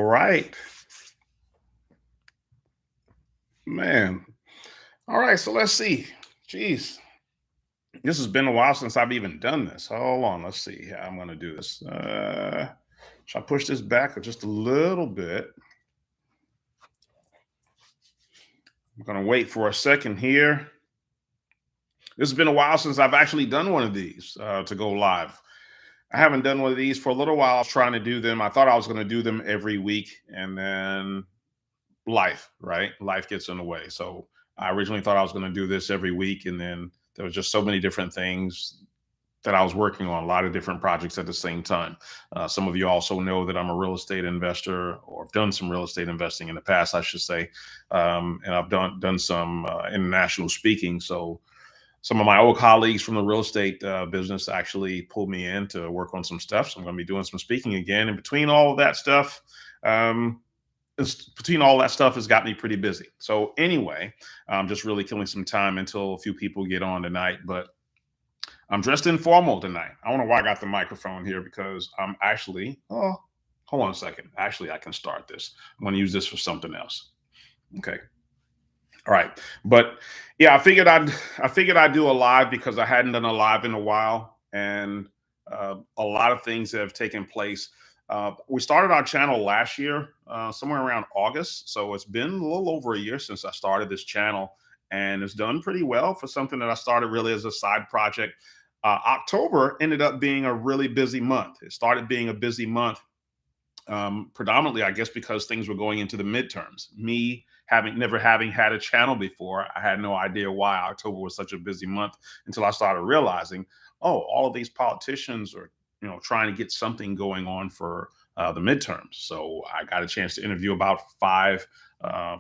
right, man. All right, so let's see. Jeez, this has been a while since I've even done this. Hold on, let's see how I'm going to do this. Should I push this back just a little bit? I'm going to wait for a second here. This has been a while since I've actually done one of these to go live. I haven't done one of these for a little while. I was trying to do them. I thought I was going to do them every week, and then life, right? Life gets in the way. So I originally thought I was going to do this every week, and then there was just so many different things that I was working on, a lot of different projects at the same time. Some of you also know that I'm a real estate investor, or have done some real estate investing in the past, I should say, and I've done some international speaking. So some of my old colleagues from the real estate business actually pulled me in to work on some stuff. So I'm going to be doing some speaking again. And between all of that stuff, um, between all that stuff has got me pretty busy. So anyway, I'm just really killing some time until a few people get on tonight. But I'm dressed informal tonight. I don't know why I got the microphone here because I'm actually, oh, hold on a second. Actually, I can start this. I'm going to use this for something else. Okay. All right. But yeah, I figured I'd do a live because I hadn't done a live in a while, and a lot of things have taken place. We started our channel last year, somewhere around August, so it's been a little over a year since I started this channel, and it's done pretty well for something that I started really as a side project. October ended up being a really busy month. It started being a busy month predominantly, I guess, because things were going into the midterms. Me having never having had a channel before, I had no idea why October was such a busy month until I started realizing, oh, all of these politicians are, trying to get something going on for the midterms. So I got a chance to interview about 4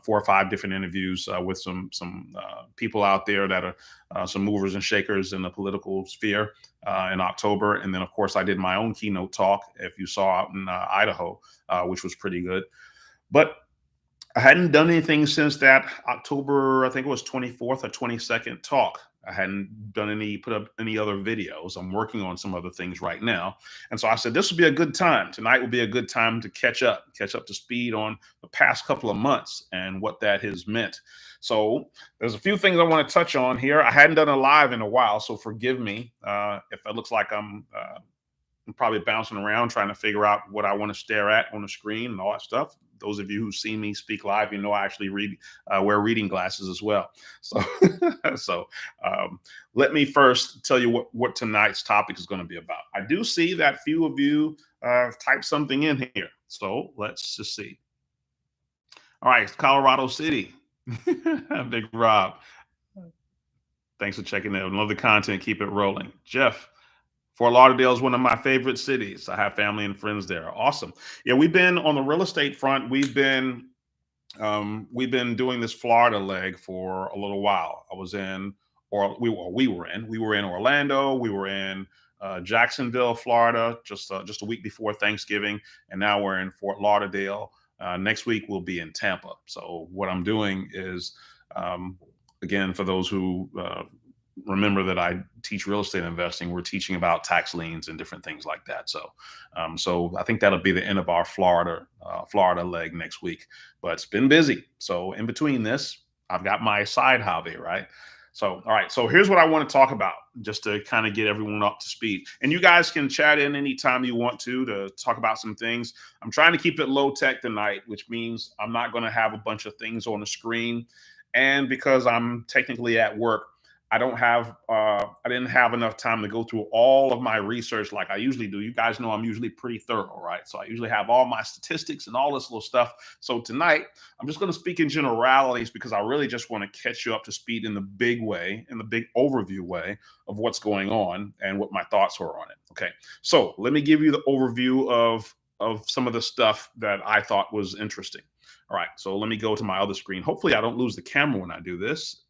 or 5 different interviews with some people out there that are some movers and shakers in the political sphere in October. And then, of course, I did my own keynote talk, if you saw, out in Idaho, which was pretty good. But I hadn't done anything since that October, I think it was 24th or 22nd talk. I hadn't put up any other videos. I'm working on some other things right now. And so I said, this would be a good time. Tonight would be a good time to catch up to speed on the past couple of months and what that has meant. So there's a few things I want to touch on here. I hadn't done a live in a while, so forgive me if it looks like I'm probably bouncing around trying to figure out what I want to stare at on the screen and all that stuff. Those of you who see me speak live, I actually wear reading glasses as well. So, let me first tell you what tonight's topic is going to be about. I do see that few of you type something in here. So let's just see. All right, Colorado City. Big Rob. Thanks for checking in. Love the content. Keep it rolling. Jeff. Fort Lauderdale is one of my favorite cities. I have family and friends there. Awesome. Yeah, we've been on the real estate front. We've been doing this Florida leg for a little while. I was in, or we were in Orlando. We were in Jacksonville, Florida, just a week before Thanksgiving, and now we're in Fort Lauderdale. Next week we'll be in Tampa. So what I'm doing is, again, for those who remember that I teach real estate investing, we're teaching about tax liens and different things like that. So, so I think that'll be the end of our Florida leg next week. But it's been busy. So in between this, I've got my side hobby, right? So, all right. So here's what I want to talk about, just to kind of get everyone up to speed. And you guys can chat in anytime you want to talk about some things. I'm trying to keep it low tech tonight, which means I'm not going to have a bunch of things on the screen. And because I'm technically at work, I didn't have enough time to go through all of my research like I usually do. You guys know I'm usually pretty thorough, right? So I usually have all my statistics and all this little stuff. So tonight, I'm just going to speak in generalities because I really just want to catch you up to speed in the big way, in the big overview way of what's going on and what my thoughts are on it. Okay. So let me give you the overview of some of the stuff that I thought was interesting. All right. So let me go to my other screen. Hopefully I don't lose the camera when I do this.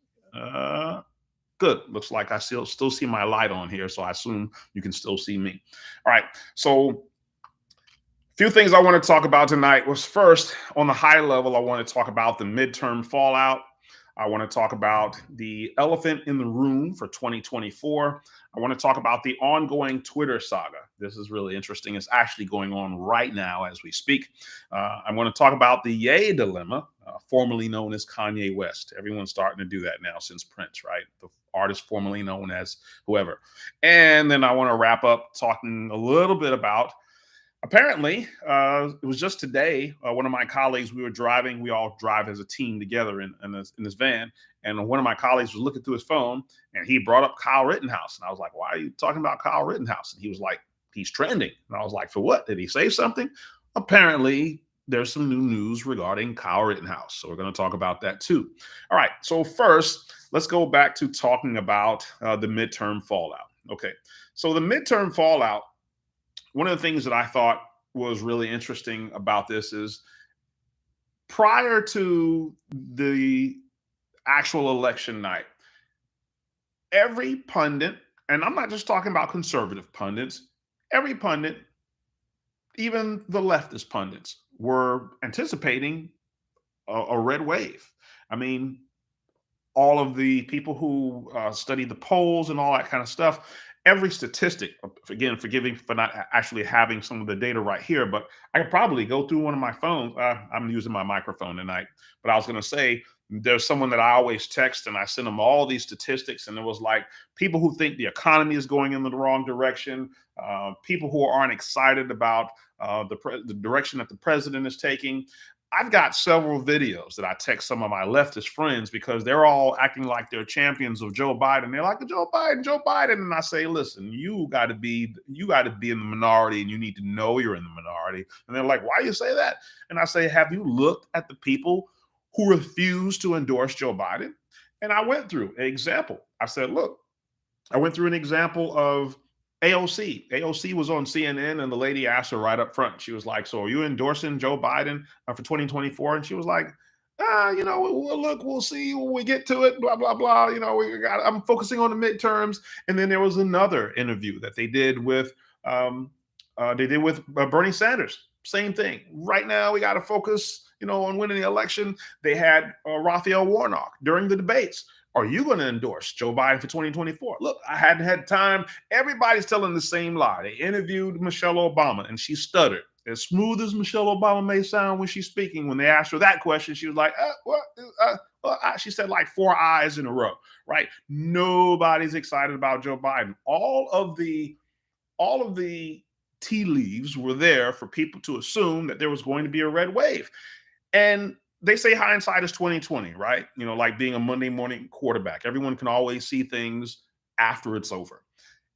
Good. Looks like I still see my light on here, so I assume you can still see me. All right. So a few things I want to talk about tonight was, first, on the high level, I want to talk about the midterm fallout. I want to talk about the elephant in the room for 2024. I want to talk about the ongoing Twitter saga. This is really interesting. It's actually going on right now as we speak. I want to talk about the Ye dilemma, formerly known as Kanye West. Everyone's starting to do that now since Prince, right? The artist formerly known as whoever. And then I want to wrap up talking a little bit about, apparently, it was just today. One of my colleagues, we were driving. We all drive as a team together in this van, and one of my colleagues was looking through his phone, and he brought up Kyle Rittenhouse, and I was like, "Why are you talking about Kyle Rittenhouse?" And he was like, "He's trending," and I was like, "For what? Did he say something?" Apparently, there's some new news regarding Kyle Rittenhouse, so we're going to talk about that too. All right. So first, let's go back to talking about the midterm fallout. Okay. So the midterm fallout, one of the things that I thought was really interesting about this is prior to the actual election night, every pundit, and I'm not just talking about conservative pundits, every pundit, even the leftist pundits, were anticipating a red wave. I mean, all of the people who study the polls and all that kind of stuff, every statistic, again, forgiving for not actually having some of the data right here, but I could probably go through one of my phones. I'm using my microphone tonight, but I was going to say there's someone that I always text and I send them all these statistics. And it was like people who think the economy is going in the wrong direction, people who aren't excited about the direction that the president is taking. I've got several videos that I text some of my leftist friends because they're all acting like they're champions of Joe Biden. They're like, Joe Biden, Joe Biden. And I say, listen, you got to be in the minority and you need to know you're in the minority. And they're like, why do you say that? And I say, have you looked at the people who refuse to endorse Joe Biden? And I went through an example. I said, look, I went through an example of AOC. AOC was on CNN, and the lady asked her right up front. She was like, "So, are you endorsing Joe Biden for 2024?" And she was like, look, we'll see when we get to it. Blah blah blah. I'm focusing on the midterms." And then there was another interview that they did with Bernie Sanders. Same thing. Right now, we got to focus, on winning the election. They had Raphael Warnock during the debates. Are you going to endorse Joe Biden for 2024? Look, I hadn't had time. Everybody's telling the same lie. They interviewed Michelle Obama and she stuttered. As smooth as Michelle Obama may sound when she's speaking, when they asked her that question, she was like, she said like 4 eyes in a row, right? Nobody's excited about Joe Biden. All of the tea leaves were there for people to assume that there was going to be a red wave. And they say hindsight is 2020, right? Like being a Monday morning quarterback. Everyone can always see things after it's over.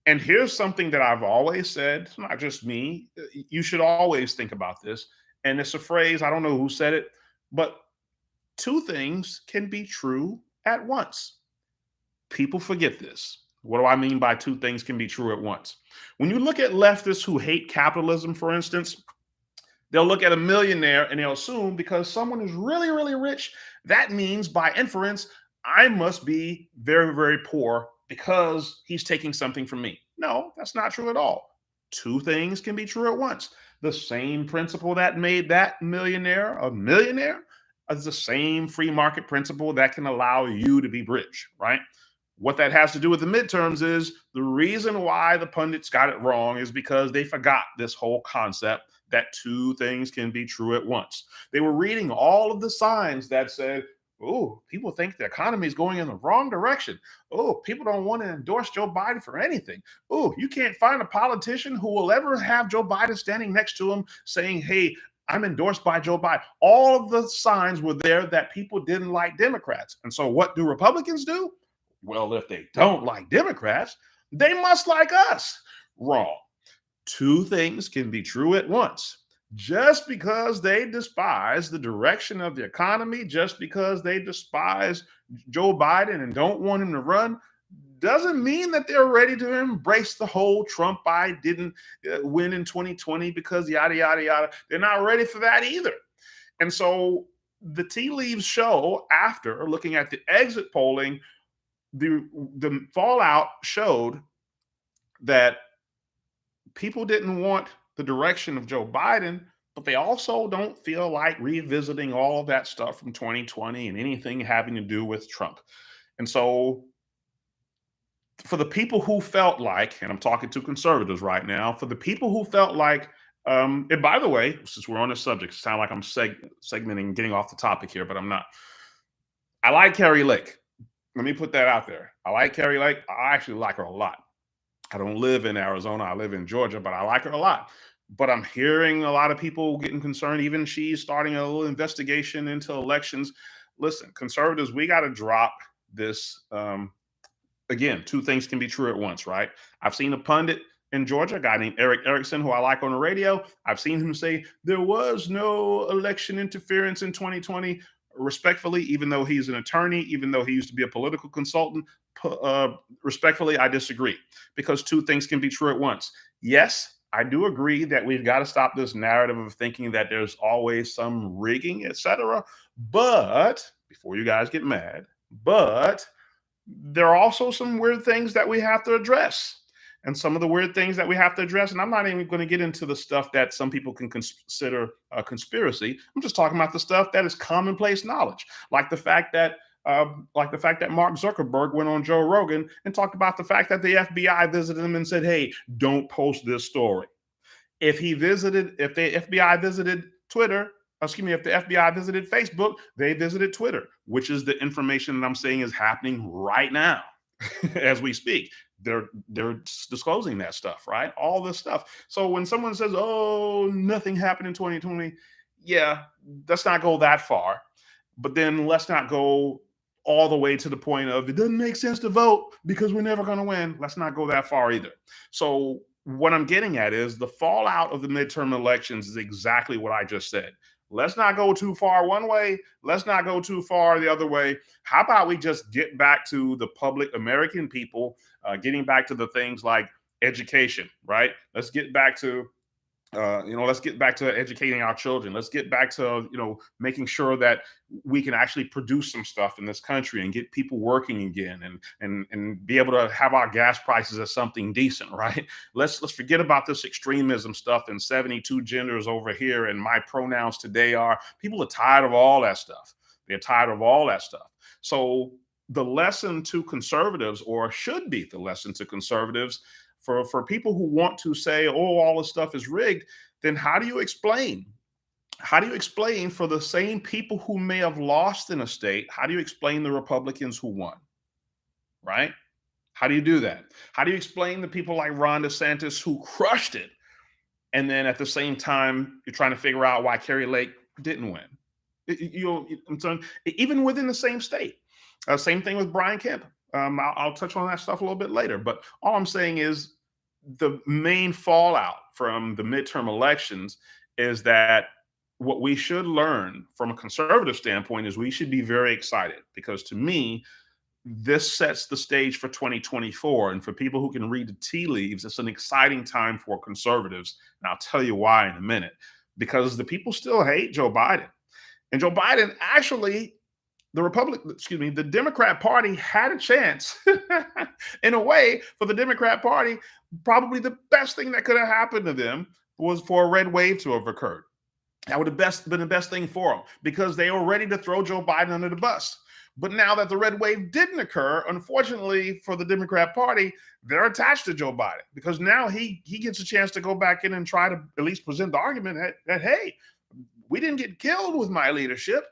And here's something that I've always said, it's not just me. You should always think about this. And it's a phrase, I don't know who said it, but two things can be true at once. People forget this. What do I mean by two things can be true at once? When you look at leftists who hate capitalism, for instance, they'll look at a millionaire and they'll assume because someone is really, really rich, that means by inference, I must be very, very poor because he's taking something from me. No, that's not true at all. Two things can be true at once. The same principle that made that millionaire a millionaire is the same free market principle that can allow you to be rich, right? What that has to do with the midterms is the reason why the pundits got it wrong is because they forgot this whole concept that two things can be true at once. They were reading all of the signs that said, oh, people think the economy is going in the wrong direction. Oh, people don't want to endorse Joe Biden for anything. Oh, you can't find a politician who will ever have Joe Biden standing next to him saying, hey, I'm endorsed by Joe Biden. All of the signs were there that people didn't like Democrats. And so what do Republicans do? Well, if they don't like Democrats, they must like us. Wrong. Two things can be true at once. Just because they despise the direction of the economy, just because they despise Joe Biden and don't want him to run, doesn't mean that they're ready to embrace the whole Trump, I didn't win in 2020 because yada, yada, yada. They're not ready for that either. And so the tea leaves show after looking at the exit polling, the fallout showed that people didn't want the direction of Joe Biden, but they also don't feel like revisiting all of that stuff from 2020 and anything having to do with Trump. And so For the people who felt like, and I'm talking to conservatives right now, for the people who felt like, and by the way, since we're on this subject, it sounds like I'm segmenting, getting off the topic here, but I'm not. I like Carrie Lake. Let me put that out there. I like Carrie Lake. I actually like her a lot. I don't live in Arizona. I live in Georgia, but I like her a lot. But I'm hearing a lot of people getting concerned. Even she's starting a little investigation into elections. Listen, conservatives, we got to drop this. Again, two things can be true at once, right? I've seen a pundit in Georgia, a guy named Eric Erickson, who I like on the radio. I've seen him say there was no election interference in 2020. Respectfully, even though he's an attorney, even though he used to be a political consultant, respectfully, I disagree because two things can be true at once. Yes, I do agree that we've got to stop this narrative of thinking that there's always some rigging, etc. But before you guys get mad, but there are also some weird things that we have to address. And some of the weird things that we have to address, and I'm not even going to get into the stuff that some people can consider a conspiracy. I'm just talking about the stuff that is commonplace knowledge, like the fact that Mark Zuckerberg went on Joe Rogan and talked about the fact that the FBI visited him and said, "Hey, don't post this story." If the FBI visited Twitter, excuse me, if the FBI visited Facebook, they visited Twitter, which is the information that I'm saying is happening right now as we speak. They're disclosing that stuff, right? All this stuff. So when someone says, "Oh, nothing happened in 2020," yeah, let's not go that far. But then let's not go all the way to the point of it doesn't make sense to vote because we're never going to win. Let's not go that far either. So what I'm getting at is the fallout of the midterm elections is exactly what I just said. Let's not go too far one way. Let's not go too far the other way. How about we just get back to the public American people, getting back to the things like education, right? Let's get back to educating our children. Let's get back to, making sure that we can actually produce some stuff in this country and get people working again and be able to have our gas prices as something decent, right? Let's forget about this extremism stuff and 72 genders over here and my pronouns today are. People are tired of all that stuff. They're tired of all that stuff. So the lesson to conservatives, or should be the lesson to conservatives, for people who want to say, "Oh, all this stuff is rigged," then how do you explain? How do you explain for the same people who may have lost in a state? How do you explain the Republicans who won? Right? How do you do that? How do you explain the people like Ron DeSantis who crushed it, and then at the same time you're trying to figure out why Kerry Lake didn't win? I'm saying, even within the same state. Same thing with Brian Kemp. I'll touch on that stuff a little bit later. But all I'm saying is the main fallout from the midterm elections is that what we should learn from a conservative standpoint is we should be very excited because to me, this sets the stage for 2024. And for people who can read the tea leaves, it's an exciting time for conservatives. And I'll tell you why in a minute. Because the people still hate Joe Biden. And Joe Biden actually, the Democrat Party had a chance. In a way, for the Democrat Party, probably the best thing that could have happened to them was for a red wave to have occurred. That would have been the best thing for them because they were ready to throw Joe Biden under the bus. But now that the red wave didn't occur, unfortunately for the Democrat Party, they're attached to Joe Biden because now he gets a chance to go back in and try to at least present the argument that hey, we didn't get killed with my leadership.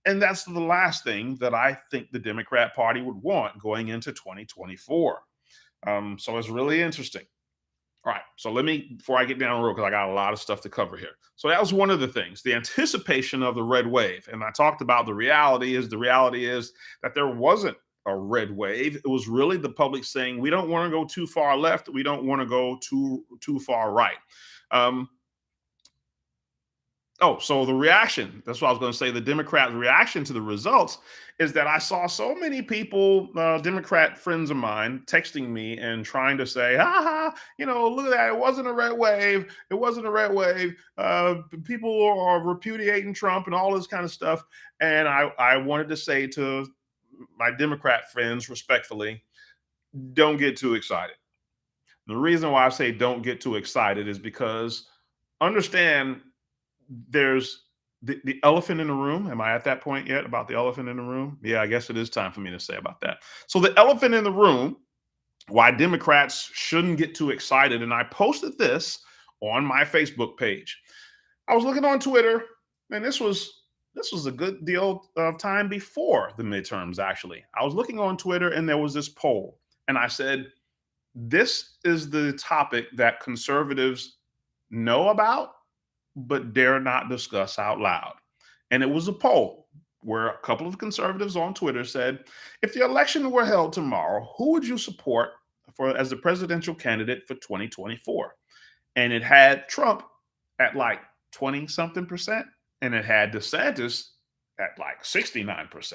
And that's the last thing that I think the Democrat Party would want going into 2024. So it's really interesting. All right. So before I get down the road, because I got a lot of stuff to cover here. So that was one of the things, the anticipation of the red wave. And I talked about the reality is that there wasn't a red wave. It was really the public saying, we don't want to go too far left. We don't want to go too far right. So the reaction, that's what I was going to say. The Democrats' reaction to the results is that I saw so many people, Democrat friends of mine, texting me and trying to say, look at that. It wasn't a red wave. It wasn't a red wave. People are repudiating Trump and all this kind of stuff. And I wanted to say to my Democrat friends respectfully, don't get too excited. The reason why I say don't get too excited is because understand there's the elephant in the room. Am I at that point yet about the elephant in the room? Yeah, I guess it is time for me to say about that. So the elephant in the room why Democrats shouldn't get too excited. And I posted this on my Facebook page. I was looking on Twitter, and this was a good deal of time before the midterms, actually. I was looking on Twitter, and there was this poll, and I said, this is the topic that conservatives know about but dare not discuss out loud. And it was a poll where a couple of conservatives on Twitter said, if the election were held tomorrow, who would you support for as the presidential candidate for 2024? And it had Trump at like 20 something percent, and it had DeSantis at like 69%.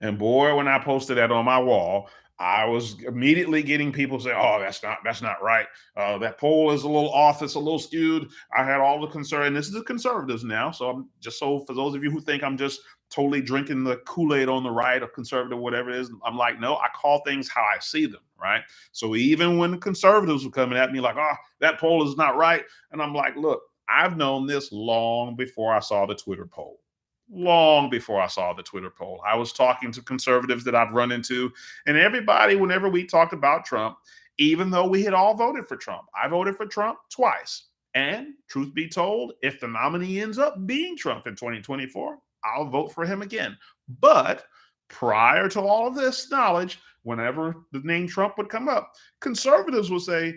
And boy, when I posted that on my wall, I was immediately getting people say, "Oh, that's not right. That poll is a little off. It's a little skewed." I had all the concern. And this is the conservatives now, so I'm just so for those of you who think I'm just totally drinking the Kool-Aid on the right or conservative, whatever it is, I'm like, no, I call things how I see them, right? So even when the conservatives were coming at me like, "Oh, that poll is not right," and I'm like, look, I've known this long before I saw the Twitter poll. Long before I saw the Twitter poll. I was talking to conservatives that I've run into, and everybody, whenever we talked about Trump, even though we had all voted for Trump, I voted for Trump twice. And truth be told, if the nominee ends up being Trump in 2024, I'll vote for him again. But prior to all of this knowledge, whenever the name Trump would come up, conservatives would say,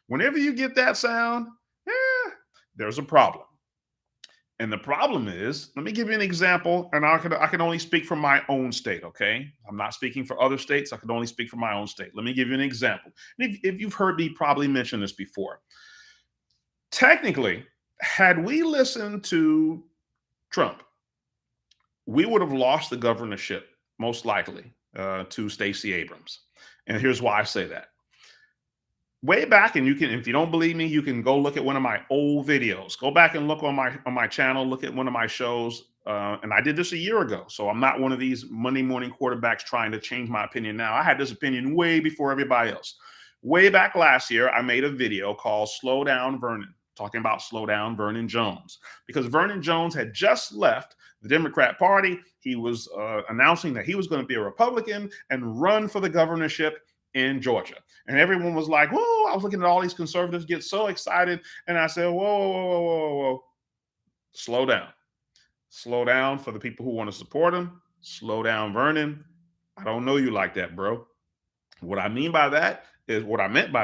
whenever you get that sound, there's a problem. And the problem is, let me give you an example, and I can only speak from my own state, okay? I'm not speaking for other states. I can only speak for my own state. Let me give you an example. And if you've heard me probably mention this before, technically, had we listened to Trump, we would have lost the governorship, most likely, to Stacey Abrams. And here's why I say that. Way back, and you can, if you don't believe me, you can go look at one of my old videos. Go back and look on my channel, look at one of my shows. And I did this a year ago, so I'm not one of these Monday morning quarterbacks trying to change my opinion now. I had this opinion way before everybody else. Way back last year, I made a video called "Slow Down Vernon," talking about slow down Vernon Jones, because Vernon Jones had just left the Democrat Party. He was announcing that he was going to be a Republican and run for the governorship in Georgia. And everyone was like, whoa, I was looking at all these conservatives get so excited. And I said, whoa, slow down. Slow down for the people who want to support him. Slow down, Vernon. I don't know you like that, bro. What I meant by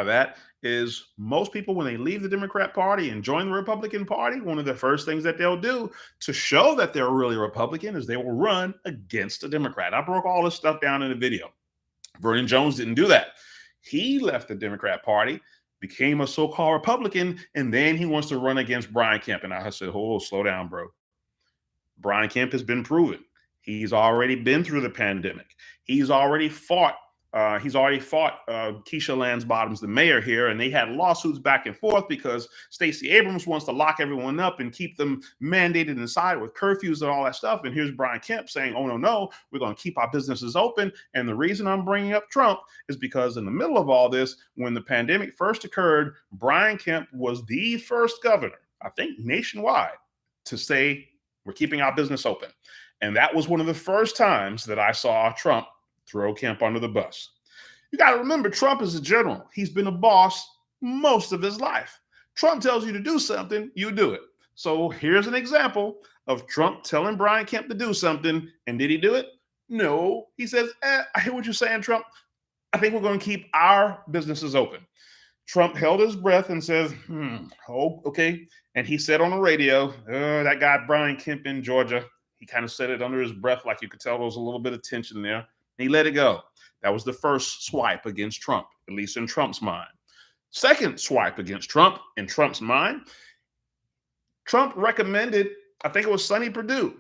that is most people, when they leave the Democrat Party and join the Republican Party, one of the first things that they'll do to show that they're really Republican is they will run against a Democrat. I broke all this stuff down in the video. Vernon Jones didn't do that. He left the Democrat Party, became a so-called Republican, and then he wants to run against Brian Kemp. And I said, oh, slow down, bro. Brian Kemp has been proven. He's already been through the pandemic. He's already fought Keisha Lance Bottoms, the mayor here, and they had lawsuits back and forth because Stacey Abrams wants to lock everyone up and keep them mandated inside with curfews and all that stuff. And here's Brian Kemp saying, oh, no, we're going to keep our businesses open. And the reason I'm bringing up Trump is because in the middle of all this, when the pandemic first occurred, Brian Kemp was the first governor, I think nationwide, to say we're keeping our business open. And that was one of the first times that I saw Trump throw Kemp under the bus. You got to remember, Trump is a general. He's been a boss most of his life. Trump tells you to do something, you do it. So here's an example of Trump telling Brian Kemp to do something. And did he do it? No. He says, I hear what you're saying, Trump. I think we're going to keep our businesses open. Trump held his breath and says, oh, okay. And he said on the radio, that guy Brian Kemp in Georgia, he kind of said it under his breath, like you could tell there was a little bit of tension there. He let it go. That was the first swipe against Trump, at least in Trump's mind. Second swipe against Trump in Trump's mind, Trump recommended, I think it was Sonny Perdue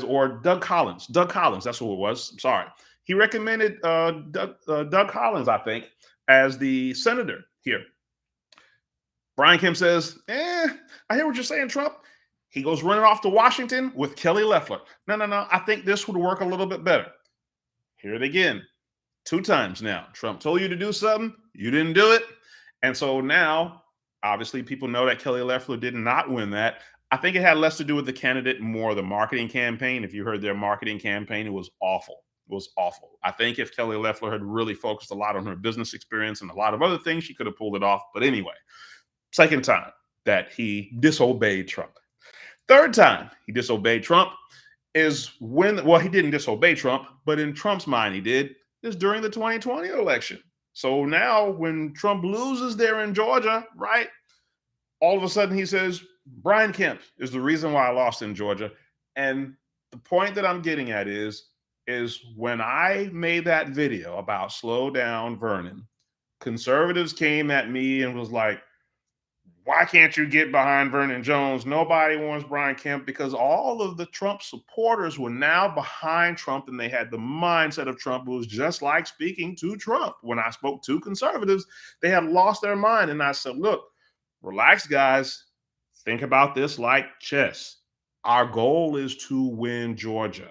or Doug Collins. Doug Collins, that's who it was. I'm sorry. He recommended Doug Collins, I think, as the senator here. Brian Kemp says, I hear what you're saying, Trump. He goes running off to Washington with Kelly Loeffler. No, I think this would work a little bit better. Hear it again. 2 times now. Trump told you to do something. You didn't do it. And so now, obviously, people know that Kelly Loeffler did not win that. I think it had less to do with the candidate, more the marketing campaign. If you heard their marketing campaign, it was awful. was awful. I think if Kelly Loeffler had really focused a lot on her business experience and a lot of other things, she could have pulled it off. But anyway, second time that he disobeyed Trump. Third time he disobeyed Trump is when, well, he didn't disobey Trump, but in Trump's mind, he did, is during the 2020 election. So now when Trump loses there in Georgia, right, all of a sudden he says, Brian Kemp is the reason why I lost in Georgia. And the point that I'm getting at is when I made that video about slow down Vernon, conservatives came at me and was like, why can't you get behind Vernon Jones? Nobody wants Brian Kemp, because all of the Trump supporters were now behind Trump and they had the mindset of Trump. It was just like speaking to Trump. When I spoke to conservatives, they had lost their mind. And I said, look, relax, guys. Think about this like chess. Our goal is to win Georgia.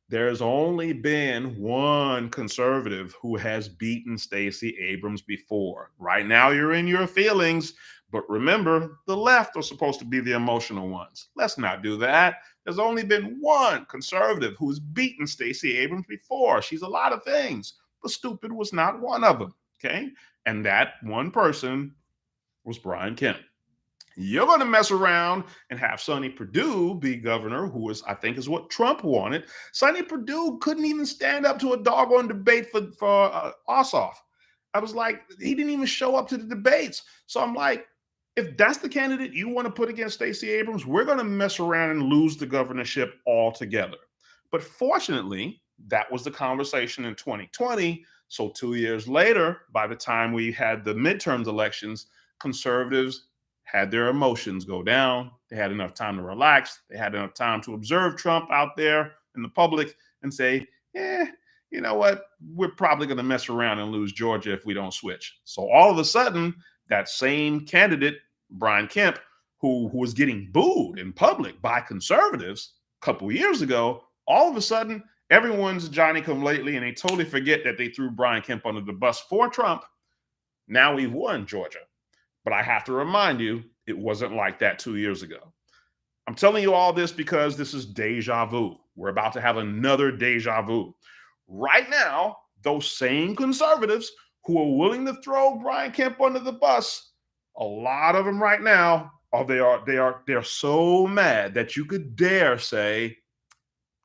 There's only been one conservative who has beaten Stacey Abrams before. Right now, you're in your feelings, but remember, the left are supposed to be the emotional ones. Let's not do that. There's only been one conservative who's beaten Stacey Abrams before. She's a lot of things, but stupid was not one of them. Okay. And that one person was Brian Kemp. You're going to mess around and have Sonny Perdue be governor, who is, I think, is what Trump wanted. Sonny Perdue couldn't even stand up to a doggone debate for Ossoff. I was like, he didn't even show up to the debates. So I'm like, if that's the candidate you want to put against Stacey Abrams, we're going to mess around and lose the governorship altogether. But fortunately, that was the conversation in 2020. So 2 years later, by the time we had the midterms elections, conservatives had their emotions go down. They had enough time to relax. They had enough time to observe Trump out there in the public and say, you know what? We're probably going to mess around and lose Georgia if we don't switch. So all of a sudden, that same candidate, Brian Kemp, who was getting booed in public by conservatives a couple of years ago, all of a sudden, everyone's Johnny come lately, and they totally forget that they threw Brian Kemp under the bus for Trump. Now we've won Georgia. But I have to remind you, it wasn't like that 2 years ago. I'm telling you all this because this is deja vu. We're about to have another deja vu. Right now, those same conservatives who are willing to throw Brian Kemp under the bus, a lot of them right now, they're so mad that you could dare say,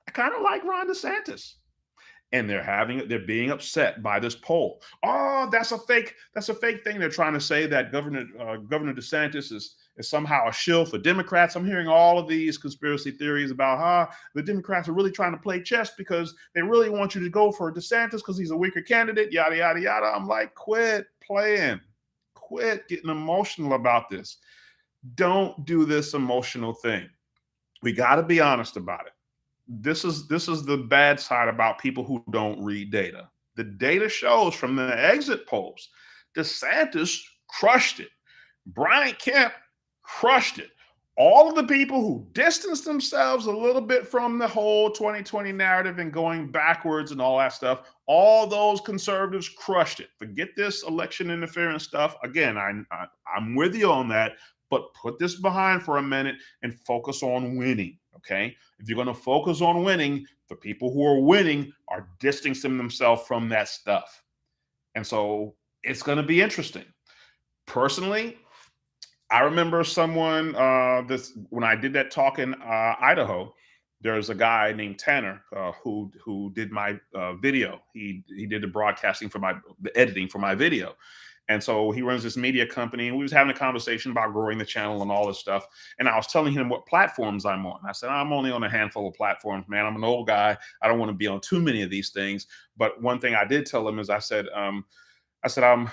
I kind of like Ron DeSantis. And they're being upset by this poll. Oh, that's a fake thing. They're trying to say that Governor DeSantis is somehow a shill for Democrats. I'm hearing all of these conspiracy theories about how the Democrats are really trying to play chess because they really want you to go for DeSantis because he's a weaker candidate, yada, yada, yada. I'm like, quit playing. Quit getting emotional about this. Don't do this emotional thing. We got to be honest about it. This is the bad side about people who don't read data. The data shows from the exit polls, DeSantis crushed it. Brian Kemp crushed it. All of the people who distanced themselves a little bit from the whole 2020 narrative and going backwards and all that stuff, all those conservatives crushed it. Forget this election interference stuff. Again, I'm with you on that, but put this behind for a minute and focus on winning. Okay. If you're going to focus on winning, the people who are winning are distancing themselves from that stuff. And so it's going to be interesting. Personally, I remember someone when I did that talk in Idaho, there's a guy named Tanner who did my video. He did the editing for my video. And so he runs this media company, and we was having a conversation about growing the channel and all this stuff. And I was telling him what platforms I'm on. I said, I'm only on a handful of platforms, man. I'm an old guy. I don't want to be on too many of these things. But one thing I did tell him is I said I'm on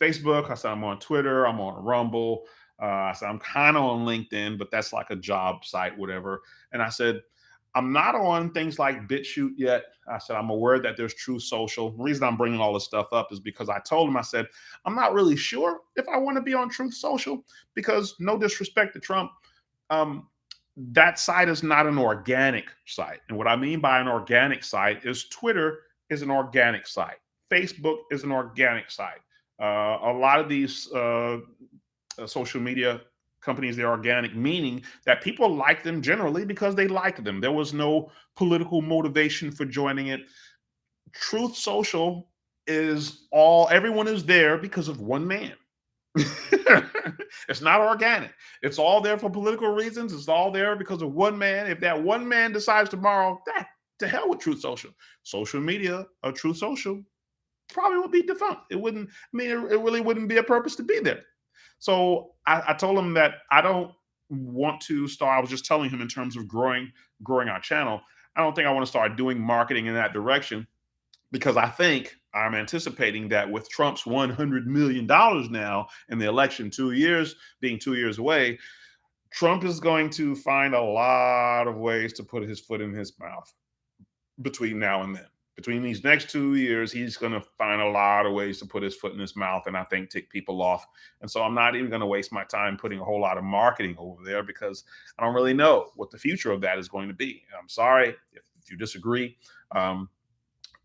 Facebook. I said I'm on Twitter. I'm on Rumble. I said I'm kind of on LinkedIn, but that's like a job site, whatever. And I said, I'm not on things like BitChute yet. I said, I'm aware that there's Truth Social. The reason I'm bringing all this stuff up is because I told him, I said, I'm not really sure if I want to be on Truth Social because, no disrespect to Trump, that site is not an organic site. And what I mean by an organic site is Twitter is an organic site. Facebook is an organic site. A lot of these social media companies, they're organic, meaning that people like them generally because they like them. There was no political motivation for joining it. Truth Social is all, everyone is there because of one man. It's not organic. It's all there for political reasons. It's all there because of one man. If that one man decides tomorrow, that to hell with Truth Social. Social media or Truth Social probably would be defunct. It wouldn't, I mean, it really wouldn't be a purpose to be there. So I told him that I don't want to start. I was just telling him in terms of growing our channel. I don't think I want to start doing marketing in that direction because I think I'm anticipating that with Trump's $100 million now in the election, 2 years being 2 years away, Trump is going to find a lot of ways to put his foot in his mouth between now and then. Between these next 2 years, he's going to find a lot of ways to put his foot in his mouth and I think tick people off. And so I'm not even going to waste my time putting a whole lot of marketing over there because I don't really know what the future of that is going to be. I'm sorry if you disagree.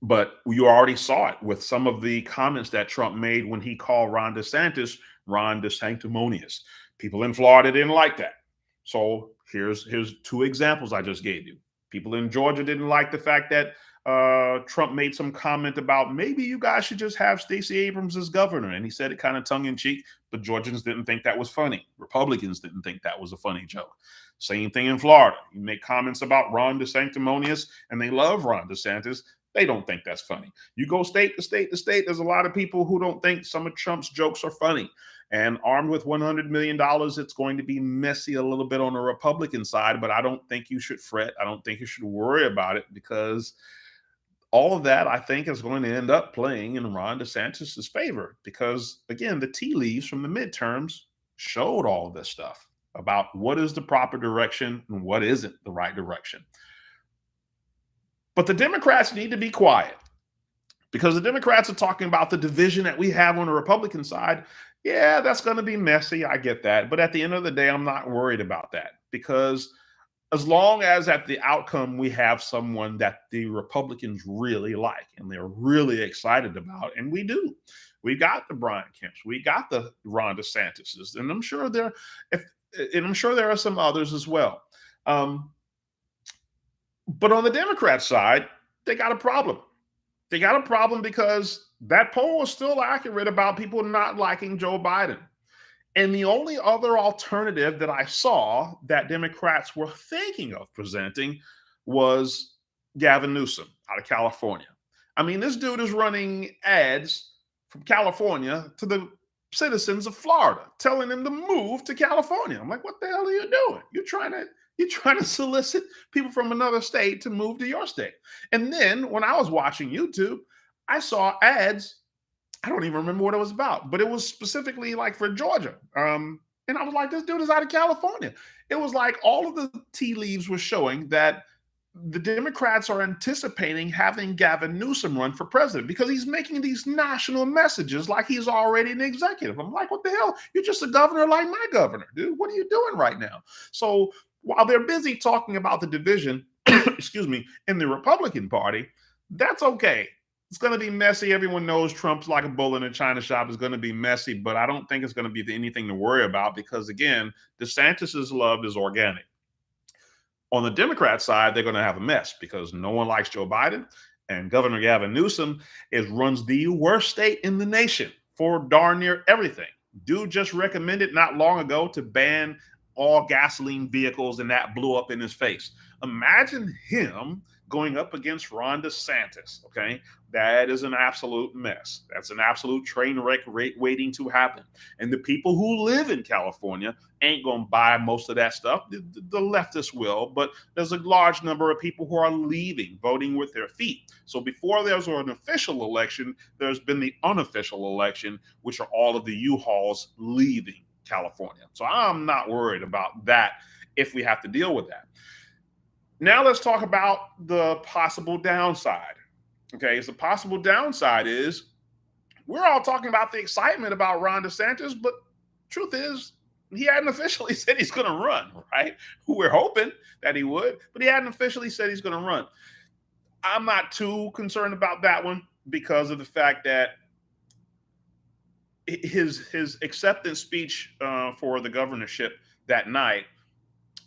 But you already saw it with some of the comments that Trump made when he called Ron DeSantis Ron DeSanctimonious. People in Florida didn't like that. So here's two examples I just gave you. People in Georgia didn't like the fact that Trump made some comment about maybe you guys should just have Stacey Abrams as governor. And he said it kind of tongue in cheek, but Georgians didn't think that was funny. Republicans didn't think that was a funny joke. Same thing in Florida. You make comments about Ron DeSanctimonious and they love Ron DeSantis. They don't think that's funny. You go state to state to state, there's a lot of people who don't think some of Trump's jokes are funny. And armed with $100 million, it's going to be messy a little bit on the Republican side, but I don't think you should fret. I don't think you should worry about it because all of that, I think, is going to end up playing in Ron DeSantis' favor because, again, the tea leaves from the midterms showed all of this stuff about what is the proper direction and what isn't the right direction. But the Democrats need to be quiet because the Democrats are talking about the division that we have on the Republican side. Yeah, that's going to be messy. I get that. But at the end of the day, I'm not worried about that because as long as at the outcome we have someone that the Republicans really like and they're really excited about, and we do. We got the Brian Kemps, we got the Ron DeSantis's, and I'm sure there are some others as well. But on the Democrat side, they got a problem. They got a problem because that poll is still accurate about people not liking Joe Biden. And the only other alternative that I saw that Democrats were thinking of presenting was Gavin Newsom out of California. I mean, this dude is running ads from California to the citizens of Florida, telling them to move to California. I'm like, what the hell are you doing? You're trying to solicit people from another state to move to your state. And then when I was watching YouTube, I saw ads. I don't even remember what it was about, but it was specifically like for Georgia. And I was like, this dude is out of California. It was like all of the tea leaves were showing that the Democrats are anticipating having Gavin Newsom run for president because he's making these national messages like he's already an executive. I'm like, what the hell? You're just a governor like my governor, dude. What are you doing right now? So while they're busy talking about the division, excuse me, in the Republican Party, that's okay. It's going to be messy. Everyone knows Trump's like a bull in a china shop. It's going to be messy, but I don't think it's going to be anything to worry about because, again, DeSantis's love is organic. On the Democrat side, they're going to have a mess because no one likes Joe Biden, and Governor Gavin Newsom runs the worst state in the nation for darn near everything. Dude just recommended not long ago to ban all gasoline vehicles, and that blew up in his face. Imagine him going up against Ron DeSantis, okay? That is an absolute mess. That's an absolute train wreck waiting to happen. And the people who live in California ain't going to buy most of that stuff. The leftists will, but there's a large number of people who are leaving, voting with their feet. So before there's an official election, there's been the unofficial election, which are all of the U-Hauls leaving California. So I'm not worried about that if we have to deal with that. Now let's talk about the possible downside. Okay, so the possible downside is we're all talking about the excitement about Ron DeSantis, but truth is he hadn't officially said he's going to run, right? We're hoping that he would, but he hadn't officially said he's going to run. I'm not too concerned about that one because of the fact that his acceptance speech for the governorship that night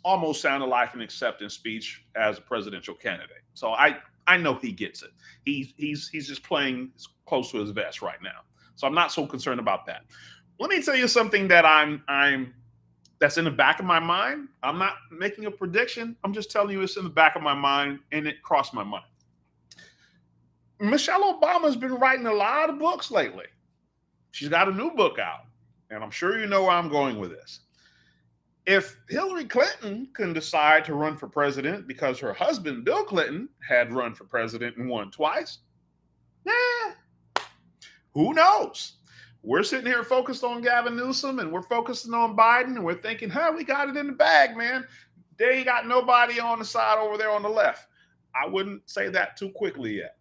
almost sounded like an acceptance speech as a presidential candidate. So I know he gets it. He's just playing close to his vest right now. So I'm not so concerned about that. Let me tell you something that I'm that's in the back of my mind. I'm not making a prediction. I'm just telling you it's in the back of my mind and it crossed my mind. Michelle Obama's been writing a lot of books lately. She's got a new book out, and I'm sure you know where I'm going with this. If Hillary Clinton can decide to run for president because her husband, Bill Clinton, had run for president and won twice, who knows? We're sitting here focused on Gavin Newsom and we're focusing on Biden and we're thinking, we got it in the bag, man. They ain't got nobody on the side over there on the left. I wouldn't say that too quickly yet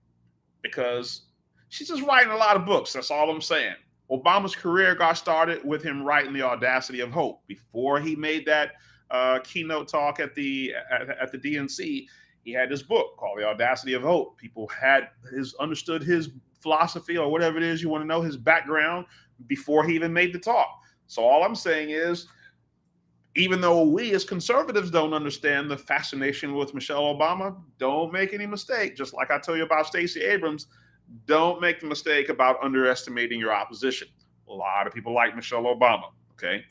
because she's just writing a lot of books. That's all I'm saying. Obama's career got started with him writing The Audacity of Hope. Before he made that keynote talk at the DNC, he had this book called The Audacity of Hope. People had understood his philosophy or whatever it is you want to know, his background, before he even made the talk. So all I'm saying is, even though we as conservatives don't understand the fascination with Michelle Obama, don't make any mistake. Just like I tell you about Stacey Abrams, don't make the mistake about underestimating your opposition. A lot of people like Michelle Obama, okay?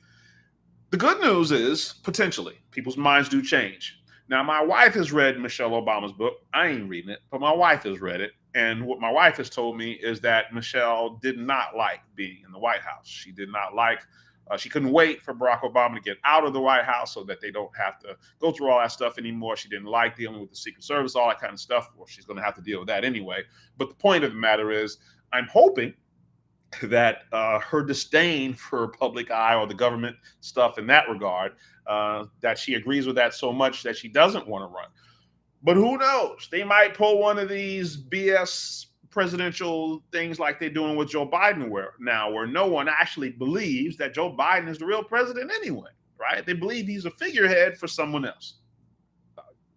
The good news is, potentially, people's minds do change. Now, my wife has read Michelle Obama's book. I ain't reading it, but my wife has read it. And what my wife has told me is that Michelle did not like being in the White House. She did not like, she couldn't wait for Barack Obama to get out of the White House so that they don't have to go through all that stuff anymore. She didn't like dealing with the Secret Service, all that kind of stuff. Well, she's going to have to deal with that anyway. But the point of the matter is, I'm hoping that her disdain for public eye or the government stuff in that regard, that she agrees with that so much that she doesn't want to run. But who knows? They might pull one of these BS presidential things like they're doing with Joe Biden where no one actually believes that Joe Biden is the real president anyway, right? They believe he's a figurehead for someone else.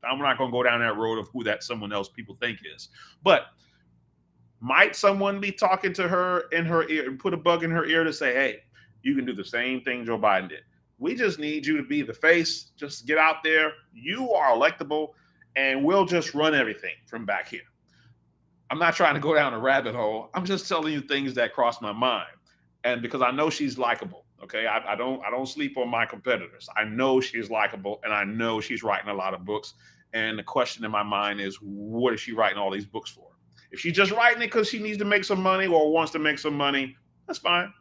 I'm not going to go down that road of who that someone else people think is. But might someone be talking to her in her ear and put a bug in her ear to say, hey, you can do the same thing Joe Biden did. We just need you to be the face. Just get out there. You are electable, and we'll just run everything from back here. I'm not trying to go down a rabbit hole. I'm just telling you things that cross my mind. And because I know she's likable, okay? I don't sleep on my competitors. I know she's likable, and I know she's writing a lot of books. And the question in my mind is, what is she writing all these books for? If she's just writing it because she needs to make some money or wants to make some money, that's fine.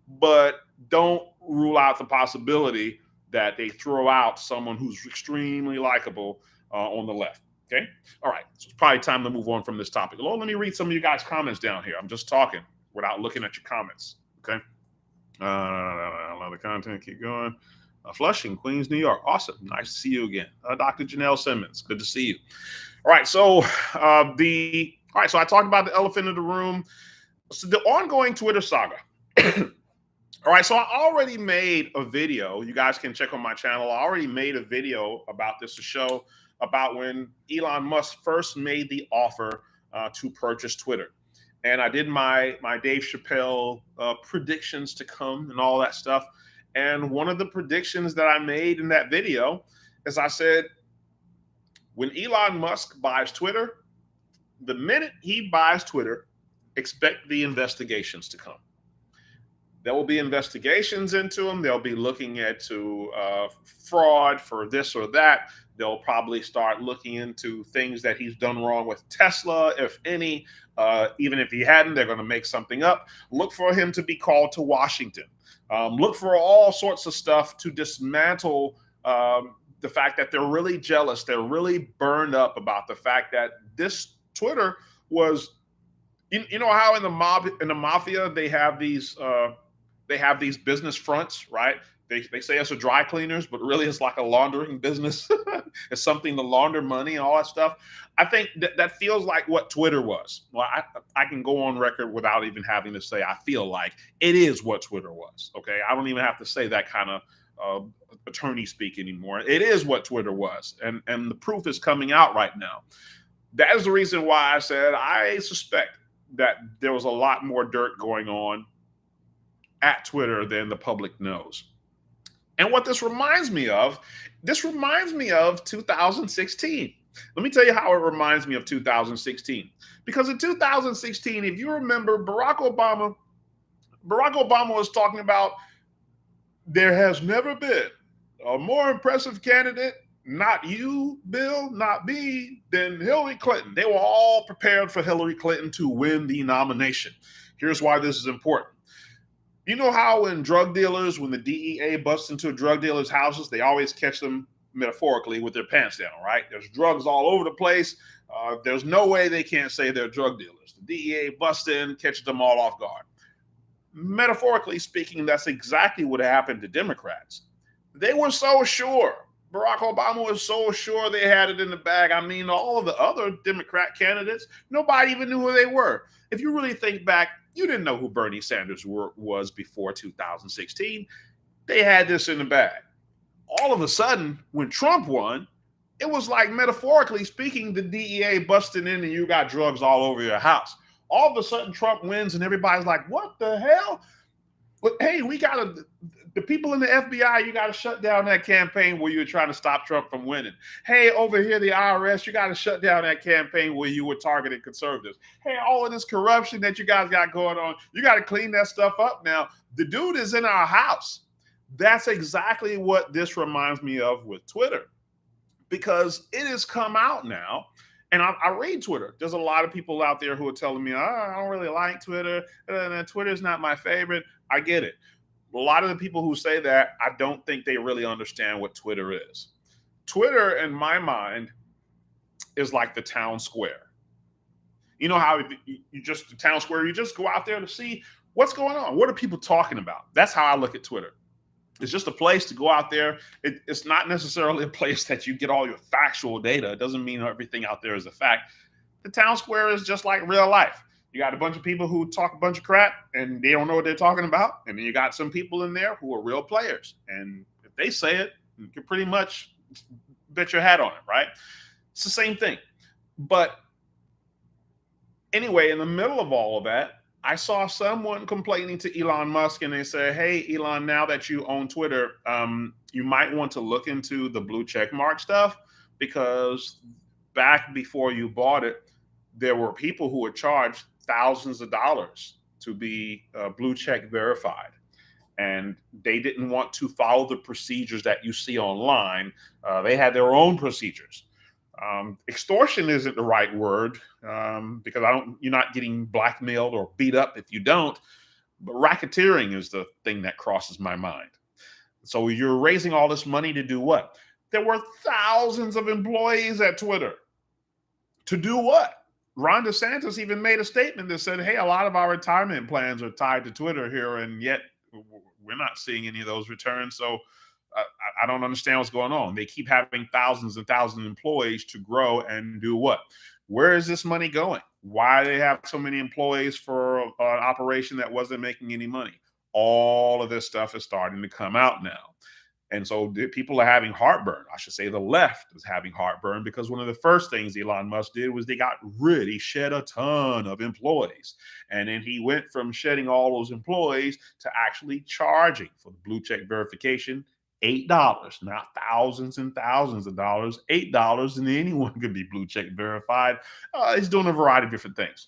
But don't rule out the possibility that they throw out someone who's extremely likable on the left. Okay. All right. So it's probably time to move on from this topic. Let me read some of you guys' comments down here. I'm just talking without looking at your comments. Okay. A lot of content. Keep going. Flushing, Queens, New York. Awesome. Nice to see you again. Dr. Janelle Simmons. Good to see you. All right. So so I talked about the elephant in the room. So the ongoing Twitter saga. All right, so I already made a video. You guys can check on my channel. I already made a video about this to show about when Elon Musk first made the offer to purchase Twitter. And I did my Dave Chappelle predictions to come and all that stuff. And one of the predictions that I made in that video is I said, when Elon Musk buys Twitter, the minute he buys Twitter, expect the investigations to come. There will be investigations into him. They'll be looking into fraud for this or that. They'll probably start looking into things that he's done wrong with Tesla, if any. Even if he hadn't, they're going to make something up. Look for him to be called to Washington. Look for all sorts of stuff to dismantle the fact that they're really jealous. They're really burned up about the fact that this Twitter was, you know how in the mafia they have these business fronts, right? They say it's a dry cleaners, but really it's like a laundering business. It's something to launder money and all that stuff. I think that feels like what Twitter was. Well, I can go on record without even having to say I feel like it is what Twitter was. Okay, I don't even have to say that kind of attorney speak anymore. It is what Twitter was, and the proof is coming out right now. That is the reason why I said I suspect that there was a lot more dirt going on at Twitter than the public knows. And what this reminds me of 2016. Let me tell you how it reminds me of 2016. Because in 2016, if you remember, Barack Obama was talking about there has never been a more impressive candidate, not you, Bill, not me, than Hillary Clinton. They were all prepared for Hillary Clinton to win the nomination. Here's why this is important. You know how when the DEA busts into drug dealers' houses, they always catch them metaphorically with their pants down, right? There's drugs all over the place. There's no way they can't say they're drug dealers. The DEA busts in, catches them all off guard. Metaphorically speaking, that's exactly what happened to Democrats. They were so sure. Barack Obama was so sure they had it in the bag. I mean, all of the other Democrat candidates, nobody even knew who they were. If you really think back, you didn't know who Bernie Sanders was before 2016. They had this in the bag. All of a sudden, when Trump won, it was like, metaphorically speaking, the DEA busting in and you got drugs all over your house. All of a sudden, Trump wins and everybody's like, what the hell? But hey, the people in the FBI, you got to shut down that campaign where you were trying to stop Trump from winning. Hey, over here, the IRS, you got to shut down that campaign where you were targeting conservatives. Hey, all of this corruption that you guys got going on, you got to clean that stuff up now. The dude is in our house. That's exactly what this reminds me of with Twitter, because it has come out now. And I read Twitter. There's a lot of people out there who are telling me, I don't really like Twitter. Twitter's not my favorite. I get it. A lot of the people who say that, I don't think they really understand what Twitter is. Twitter, in my mind, is like the town square. You know how the town square, you just go out there to see what's going on. What are people talking about? That's how I look at Twitter. It's just a place to go out there. It's not necessarily a place that you get all your factual data. It doesn't mean everything out there is a fact. The town square is just like real life. You got a bunch of people who talk a bunch of crap and they don't know what they're talking about. And then you got some people in there who are real players. And if they say it, you can pretty much bet your hat on it, right? It's the same thing. But anyway, in the middle of all of that, I saw someone complaining to Elon Musk, and they said, hey, Elon, now that you own Twitter, you might want to look into the blue check mark stuff, because back before you bought it, there were people who were charged thousands of dollars to be blue check verified. And they didn't want to follow the procedures that you see online. They had their own procedures. Extortion isn't the right word, because you're not getting blackmailed or beat up if you don't, but racketeering is the thing that crosses my mind. So you're raising all this money to do what? There were thousands of employees at Twitter. To do what? Ron DeSantis even made a statement that said, hey, a lot of our retirement plans are tied to Twitter here, and yet we're not seeing any of those returns. So I don't understand what's going on. They keep having thousands and thousands of employees to grow and do what? Where is this money going? Why do they have so many employees for an operation that wasn't making any money? All of this stuff is starting to come out now. And so people are having heartburn. I should say the left is having heartburn, because one of the first things Elon Musk did was shed a ton of employees. And then he went from shedding all those employees to actually charging for the blue check verification $8, not thousands and thousands of dollars, $8, and anyone could be blue check verified. He's doing a variety of different things.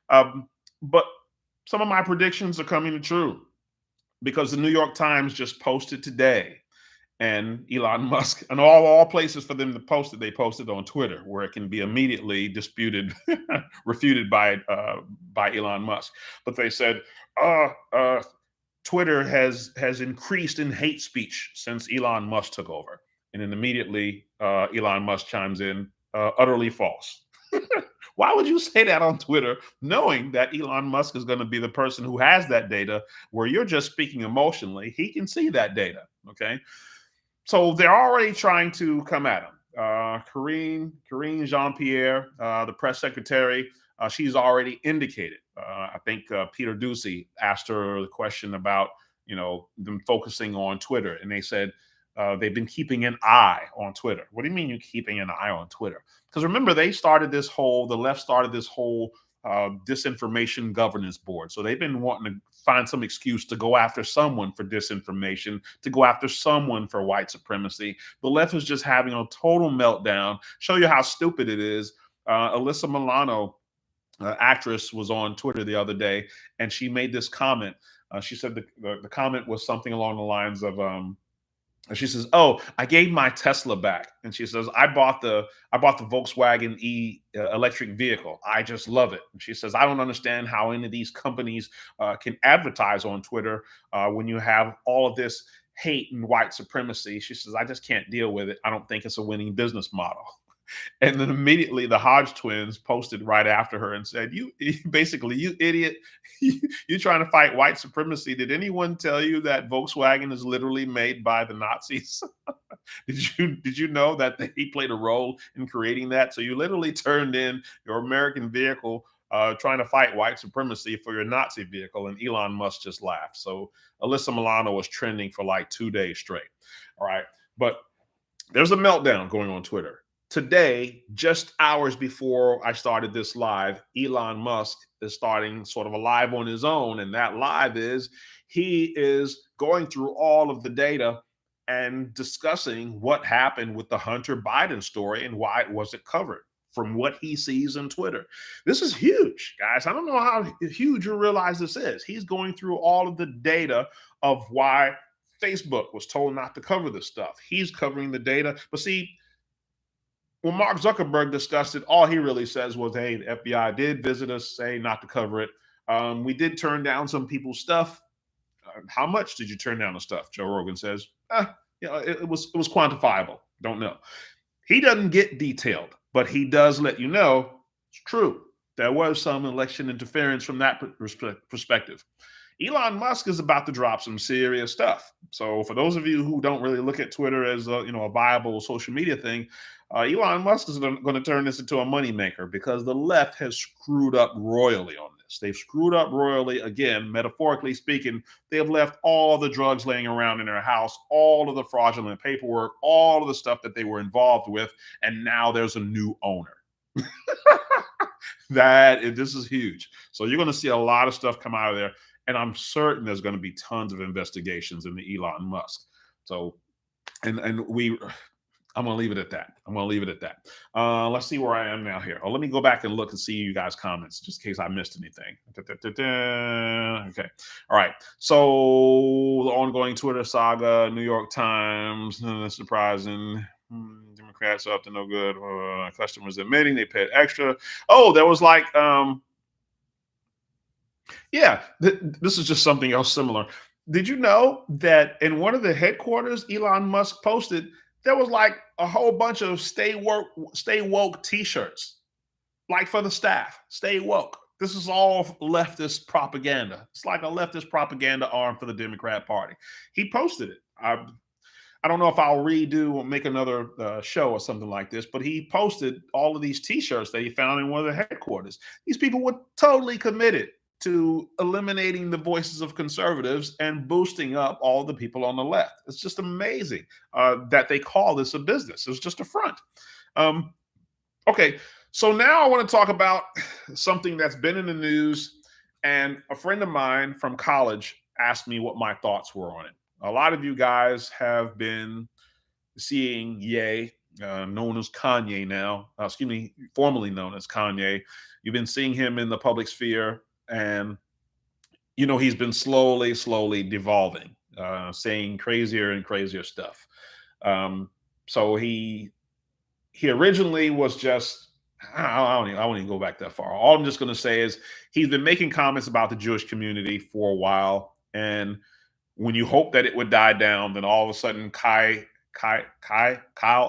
But some of my predictions are coming true, because the New York Times just posted today, and Elon Musk, and all places for them to post it, they posted on Twitter, where it can be immediately disputed, refuted by Elon Musk. But they said, Twitter has increased in hate speech since Elon Musk took over. And then immediately Elon Musk chimes in, utterly false. Why would you say that on Twitter, knowing that Elon Musk is going to be the person who has that data, where you're just speaking emotionally? He can see that data, okay? So they're already trying to come at him. Karine Jean-Pierre, the press secretary, she's already indicated. I think Peter Doocy asked her the question about, them focusing on Twitter, and they said they've been keeping an eye on Twitter. What do you mean you're keeping an eye on Twitter? Because remember, the left started this whole disinformation governance board. So they've been wanting to find some excuse to go after someone for disinformation, to go after someone for white supremacy. The left is just having a total meltdown. Show you how stupid it is. Alyssa Milano, actress, was on Twitter the other day, and she made this comment. She said the comment was something along the lines of, and she says, "Oh, I gave my Tesla back." And she says, "I bought the Volkswagen electric vehicle. I just love it." And she says, "I don't understand how any of these companies can advertise on Twitter when you have all of this hate and white supremacy." She says, "I just can't deal with it. I don't think it's a winning business model." And then immediately the Hodge twins posted right after her and said, "You basically, you idiot, you're trying to fight white supremacy. Did anyone tell you that Volkswagen is literally made by the Nazis? Did you know that he played a role in creating that? So you literally turned in your American vehicle trying to fight white supremacy for your Nazi vehicle." And Elon Musk just laughed. So Alyssa Milano was trending for like 2 days straight. All right. But there's a meltdown going on Twitter. Today, just hours before I started this live, Elon Musk is starting sort of a live on his own. And that live is he is going through all of the data and discussing what happened with the Hunter Biden story and why it wasn't covered from what he sees on Twitter. This is huge, guys. I don't know how huge you realize this is. He's going through all of the data of why Facebook was told not to cover this stuff. He's covering the data. But see, when Mark Zuckerberg discussed it, all he really says was, "Hey, the FBI did visit us, say not to cover it. We did turn down some people's stuff." How much did you turn down the stuff? Joe Rogan says, it was quantifiable. Don't know. He doesn't get detailed, but he does let you know it's true. There was some election interference from that perspective. Elon Musk is about to drop some serious stuff. So for those of you who don't really look at Twitter as a viable social media thing, Elon Musk is going to turn this into a moneymaker because the left has screwed up royally on this. They've screwed up royally again, metaphorically speaking. They have left all the drugs laying around in their house, all of the fraudulent paperwork, all of the stuff that they were involved with, and now there's a new owner. This is huge. So you're going to see a lot of stuff come out of there. And I'm certain there's going to be tons of investigations into Elon Musk. So, and I'm going to leave it at that. I'm going to leave it at that. Let's see where I am now here. Oh, let me go back and look and see you guys' comments, just in case I missed anything. Okay. All right. So the ongoing Twitter saga, New York Times, that's surprising. Democrats are up to no good. Customers admitting they paid extra. Oh, there was like, this is just something else similar. Did you know that in one of the headquarters Elon Musk posted, there was like a whole bunch of stay woke t-shirts, like for the staff, stay woke. This is all leftist propaganda. It's like a leftist propaganda arm for the Democrat Party. He posted it. I don't know if I'll redo or make another show or something like this, but he posted all of these t-shirts that he found in one of the headquarters. These people were totally committed to eliminating the voices of conservatives and boosting up all the people on the left. It's just amazing that they call this a business. It's just a front. Okay, so now I want to talk about something that's been in the news, and a friend of mine from college asked me what my thoughts were on it. A lot of you guys have been seeing Ye, known as Kanye now, formerly known as Kanye. You've been seeing him in the public sphere, and he's been slowly devolving, saying crazier and crazier stuff. So he originally was just, I won't even go back that far. All I'm just going to say is he's been making comments about the Jewish community for a while, and when you hope that it would die down, then all of a sudden Kyle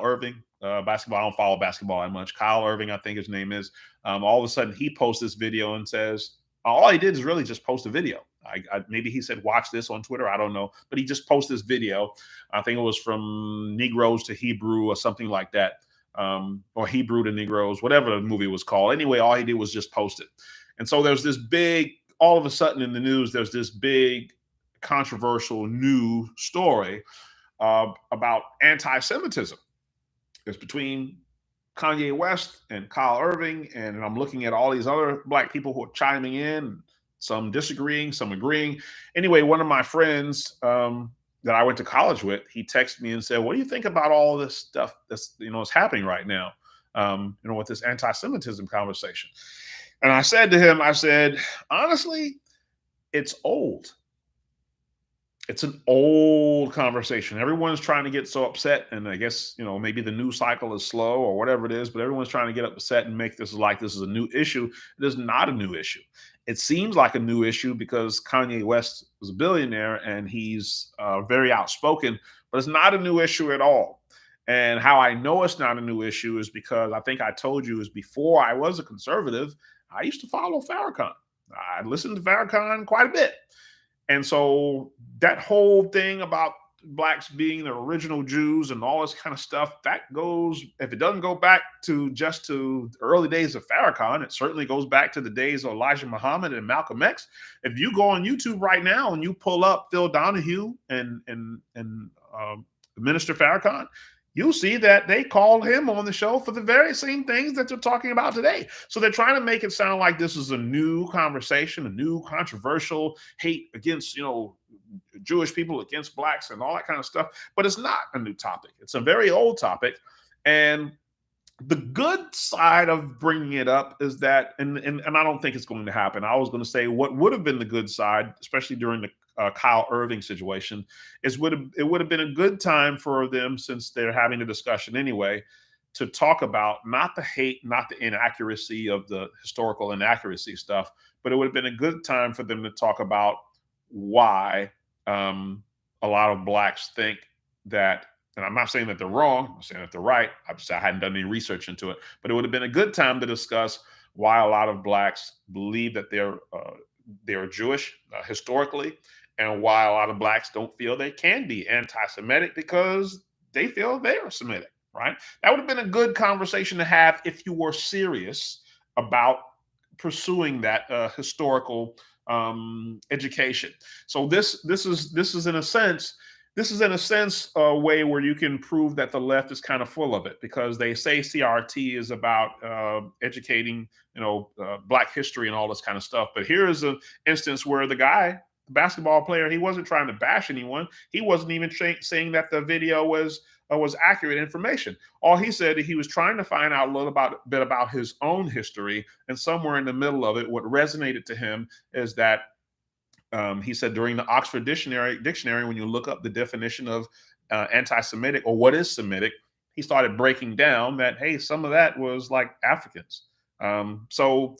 Irving, basketball. I don't follow basketball that much. Kyle Irving, I think his name is. All of a sudden he posts this video and says, all he did is really just post a video. Maybe he said, "Watch this" on Twitter. I don't know, but he just posted this video. I think it was from Negroes to Hebrew or something like that, or Hebrew to Negroes, whatever the movie was called. Anyway, all he did was just post it. And so there's this big, all of a sudden in the news, there's this big controversial new story about anti-Semitism. It's between Kanye West and Kyle Irving, and I'm looking at all these other black people who are chiming in, some disagreeing, some agreeing. Anyway, one of my friends that I went to college with, he texted me and said, "What do you think about all this stuff that's is happening right now? With this anti-Semitism conversation?" And I said to him, I said, honestly, it's old. It's an old conversation. Everyone's trying to get so upset, and I guess maybe the news cycle is slow or whatever it is, but everyone's trying to get upset and make this like this is a new issue. It is not a new issue. It seems like a new issue because Kanye West was a billionaire and he's very outspoken, but it's not a new issue at all. And how I know it's not a new issue is because I think I told you is before I was a conservative, I used to follow Farrakhan. I listened to Farrakhan quite a bit. And so that whole thing about blacks being the original Jews and all this kind of stuff, that goes, if it doesn't go back to just to the early days of Farrakhan, it certainly goes back to the days of Elijah Muhammad and Malcolm X. If you go on YouTube right now and you pull up Phil Donahue and Minister Farrakhan, you'll see that they called him on the show for the very same things that they're talking about today. So they're trying to make it sound like this is a new conversation, a new controversial hate against, Jewish people against blacks and all that kind of stuff. But it's not a new topic. It's a very old topic. And the good side of bringing it up is that, and I don't think it's going to happen. I was going to say what would have been the good side, especially during the Kyle Irving situation, it would have been a good time for them, since they're having a discussion anyway, to talk about not the hate, not the inaccuracy of the historical inaccuracy stuff, but it would have been a good time for them to talk about why a lot of blacks think that. And I'm not saying that they're wrong. I'm saying that they're right. I hadn't done any research into it, but it would have been a good time to discuss why a lot of blacks believe that they're Jewish historically, and why a lot of blacks don't feel they can be anti-Semitic because they feel they are Semitic. Right? That would have been a good conversation to have if you were serious about pursuing that historical education. So this is in a sense. This is in a sense a way where you can prove that the left is kind of full of it, because they say CRT is about educating, Black history and all this kind of stuff. But here is an instance where the guy, the basketball player, he wasn't trying to bash anyone. He wasn't even saying that the video was accurate information. All he said, he was trying to find out a little bit about his own history, and somewhere in the middle of it, what resonated to him is that he said during the Oxford Dictionary, when you look up the definition of anti-Semitic, or what is Semitic, he started breaking down that, hey, some of that was like Africans. So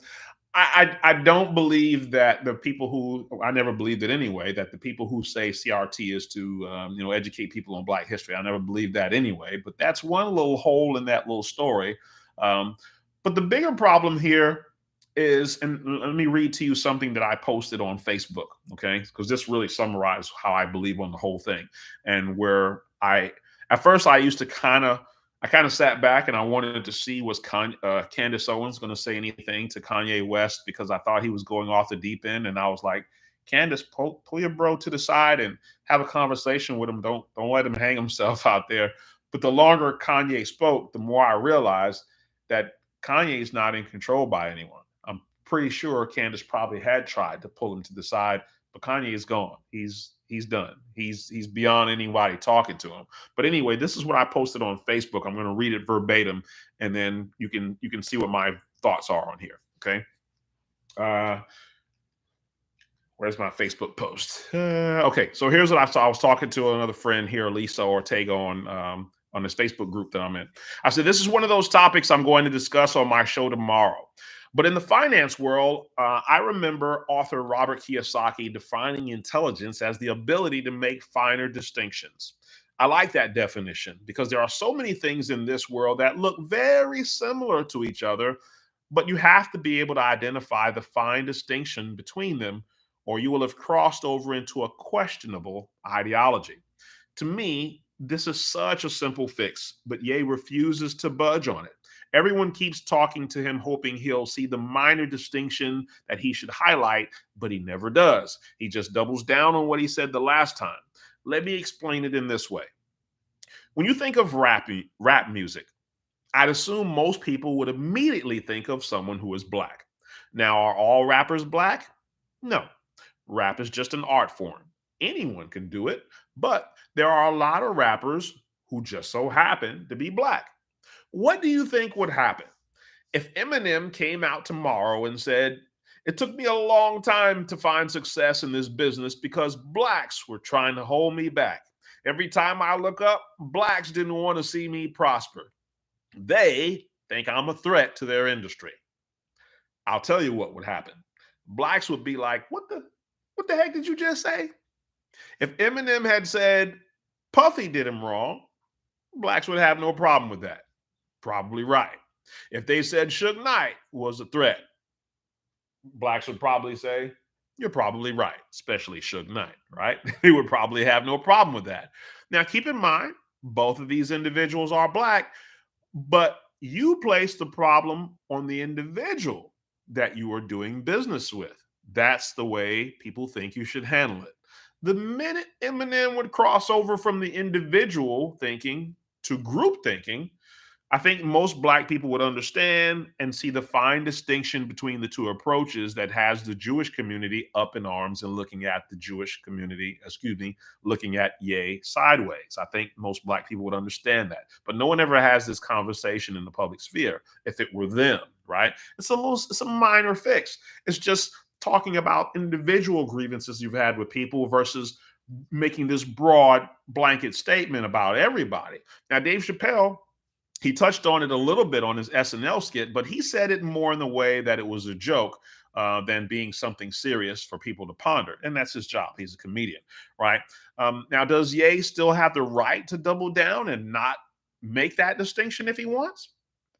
I don't believe that the people who, I never believed it anyway, that the people who say CRT is to educate people on Black history, I never believed that anyway. But that's one little hole in that little story. But the bigger problem here is, and let me read to you something that I posted on Facebook, okay? Because this really summarizes how I believe on the whole thing, and where at first I used to kind of sat back and I wanted to see was Candace Owens going to say anything to Kanye West, because I thought he was going off the deep end, and I was like, Candace, pull your bro to the side and have a conversation with him. Don't let him hang himself out there. But the longer Kanye spoke, the more I realized that Kanye is not in control by anyone. I'm pretty sure Candace probably had tried to pull him to the side, but Kanye is gone. He's done. He's beyond anybody talking to him. But anyway, this is what I posted on Facebook. I'm going to read it verbatim, and then you can see what my thoughts are on here. Okay. Where's my Facebook post? Okay, so here's what I saw. I was talking to another friend here, Lisa Ortega, on this Facebook group that I'm in. I said, this is one of those topics I'm going to discuss on my show tomorrow. But in the finance world, I remember author Robert Kiyosaki defining intelligence as the ability to make finer distinctions. I like that definition because there are so many things in this world that look very similar to each other, but you have to be able to identify the fine distinction between them, or you will have crossed over into a questionable ideology. To me, this is such a simple fix, but Ye refuses to budge on it. Everyone keeps talking to him, hoping he'll see the minor distinction that he should highlight, but he never does. He just doubles down on what he said the last time. Let me explain it in this way. When you think of rap music, I'd assume most people would immediately think of someone who is Black. Now, are all rappers Black? No, rap is just an art form. Anyone can do it, but there are a lot of rappers who just so happen to be black. What do you think would happen if Eminem came out tomorrow and said, "It took me a long time to find success in this business because blacks were trying to hold me back. Every time I look up, blacks didn't want to see me prosper. They think I'm a threat to their industry." I'll tell you what would happen. Blacks would be like, what the heck did you just say? If Eminem had said Puffy did him wrong, blacks would have no problem with that. Probably right. If they said Suge Knight was a threat, blacks would probably say, "You're probably right," especially Suge Knight, right? He would probably have no problem with that. Now, keep in mind, both of these individuals are black, but you place the problem on the individual that you are doing business with. That's the way people think you should handle it. The minute Eminem would cross over from the individual thinking to group thinking, I think most black people would understand and see the fine distinction between the two approaches that has the Jewish community up in arms and looking at the Jewish community, excuse me, looking at Ye sideways. I think most black people would understand that. But no one ever has this conversation in the public sphere if it were them, right? It's a minor fix. It's just talking about individual grievances you've had with people versus making this broad blanket statement about everybody. Now, Dave Chappelle, he touched on it a little bit on his SNL skit, but he said it more in the way that it was a joke than being something serious for people to ponder. And that's his job. He's a comedian, right? Now, does Ye still have the right to double down and not make that distinction if he wants?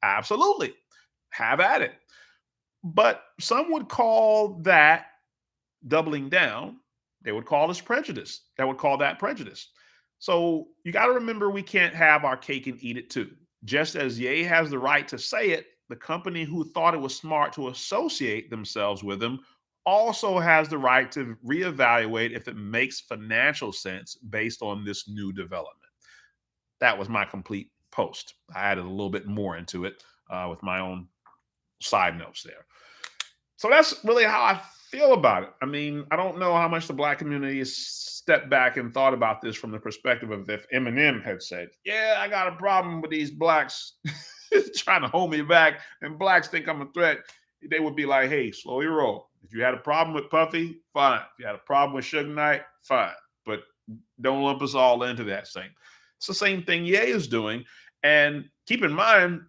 Absolutely. Have at it. But some would call that doubling down. They would call this prejudice. That would call that prejudice. So you got to remember we can't have our cake and eat it too. Just as Ye has the right to say it, the company who thought it was smart to associate themselves with him also has the right to reevaluate if it makes financial sense based on this new development. That was my complete post. I added a little bit more into it with my own side notes there. So that's really how I feel about it. I mean, I don't know how much the black community has stepped back and thought about this from the perspective of if Eminem had said, "Yeah, I got a problem with these blacks trying to hold me back, and blacks think I'm a threat." They would be like, "Hey, slow your roll. If you had a problem with Puffy, fine. If you had a problem with Suge Knight, fine. But don't lump us all into that thing." It's the same thing Ye is doing. And keep in mind,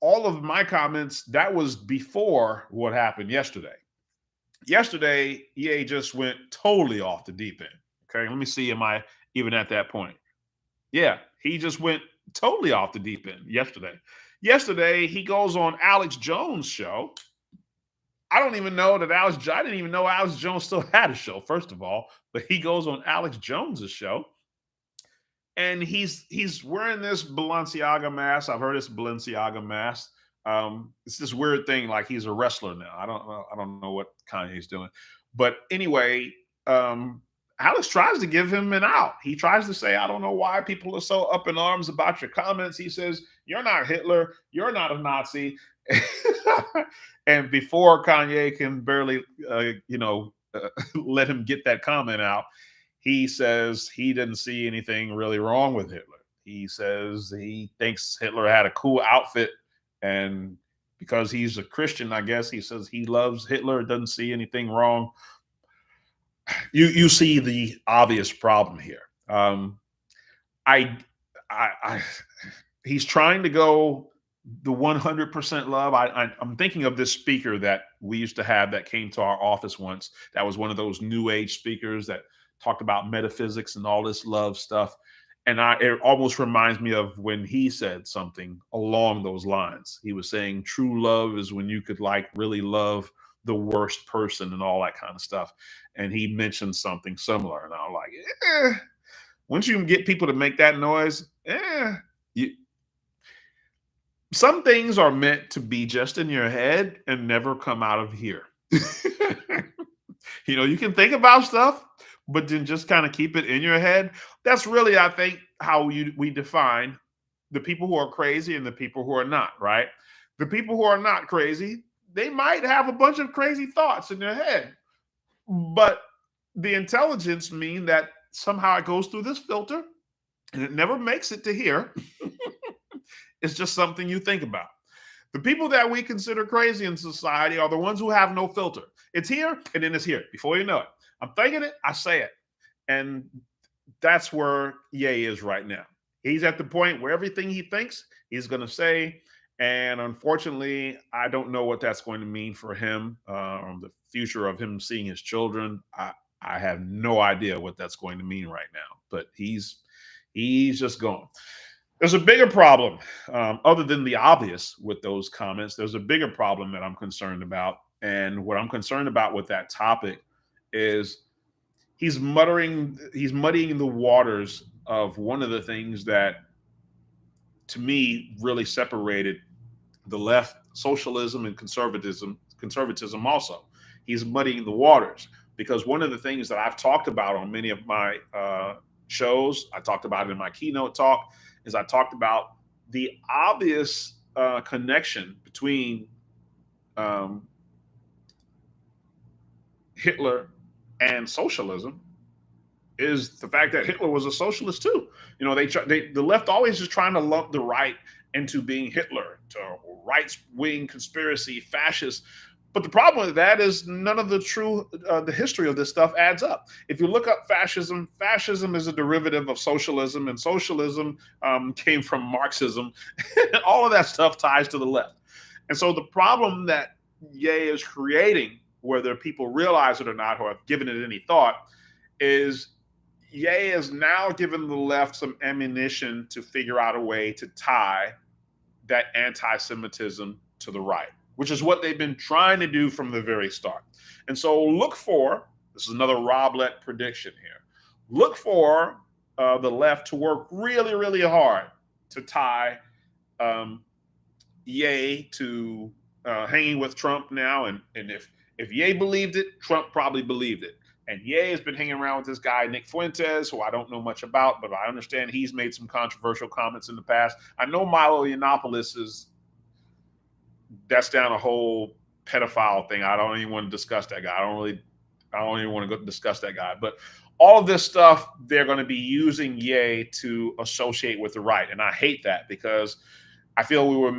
all of my comments, that was before what happened yesterday. Yesterday, EA just went totally off the deep end. Okay, let me see. Am I even at that point? Yeah, he just went totally off the deep end yesterday. Yesterday, he goes on Alex Jones' show. I don't even know that I didn't even know Alex Jones still had a show, first of all, but he goes on Alex Jones's show and he's wearing this Balenciaga mask. I've heard it's Balenciaga mask. It's this weird thing, like he's a wrestler now. I don't know what Kanye's doing, but anyway, Alex tries to give him an out. He tries to say, "I don't know why people are so up in arms about your comments." He says, "You're not Hitler. You're not a Nazi." And before Kanye can barely, let him get that comment out, he says he didn't see anything really wrong with Hitler. He says he thinks Hitler had a cool outfit, and because he's a Christian, I guess he says he loves Hitler, doesn't see anything wrong. You see the obvious problem here. I, I he's trying to go the 100% love. I'm thinking of this speaker that we used to have that came to our office once. That was one of those new age speakers that talked about metaphysics and all this love stuff. And it almost reminds me of when he said something along those lines. He was saying true love is when you could like really love the worst person and all that kind of stuff. And he mentioned something similar. And I'm like, once you can get people to make that noise, you, some things are meant to be just in your head and never come out of here. You can think about stuff, but then just kind of keep it in your head. That's really, I think, how we define the people who are crazy and the people who are not, right? The people who are not crazy, they might have a bunch of crazy thoughts in their head, But the intelligence mean that somehow it goes through this filter and it never makes it to here. It's just something you think about. The people that we consider crazy in society are the ones who have no filter. It's here and then it's here before you know it. I'm thinking it, I say it. And that's where Ye is right now. He's at the point where everything he thinks he's going to say. And unfortunately, I don't know what that's going to mean for him, the future of him seeing his children. I have no idea what that's going to mean right now. But he's just gone. There's a bigger problem, other than the obvious with those comments. There's a bigger problem that I'm concerned about, and what I'm concerned about with that topic is he's muddying the waters of one of the things that to me really separated the left, socialism and conservatism also. He's muddying the waters because one of the things that I've talked about on many of my shows, I talked about it in my keynote talk, is I talked about the obvious connection between um, Hitler and socialism is the fact that Hitler was a socialist too. You know, the left always is trying to lump the right into being Hitler, to right wing conspiracy, fascist. But the problem with that is none of the history of this stuff adds up. If you look up fascism, fascism is a derivative of socialism, and socialism came from Marxism. All of that stuff ties to the left. And so the problem that Ye is creating, whether people realize it or not, or have given it any thought, is Ye is now given the left some ammunition to figure out a way to tie that anti-Semitism to the right, which is what they've been trying to do from the very start. And so look for, this is another Roblet prediction here, look for the left to work really, really hard to tie Ye to hanging with Trump now. And if Ye believed it, Trump probably believed it. And Ye has been hanging around with this guy, Nick Fuentes, who I don't know much about, but I understand he's made some controversial comments in the past. I know Milo Yiannopoulos that's down a whole pedophile thing. I don't even want to discuss that guy. I don't even want to go discuss that guy. But all of this stuff, they're going to be using Ye to associate with the right. And I hate that because I feel we were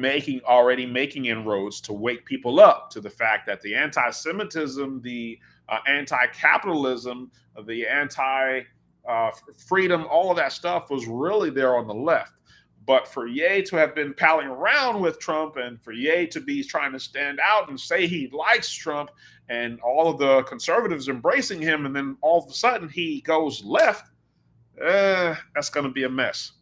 already making inroads to wake people up to the fact that the anti-Semitism, the anti-capitalism, the anti-freedom, all of that stuff was really there on the left. But for Ye to have been palling around with Trump and for Ye to be trying to stand out and say he likes Trump and all of the conservatives embracing him, and then all of a sudden he goes left, that's going to be a mess.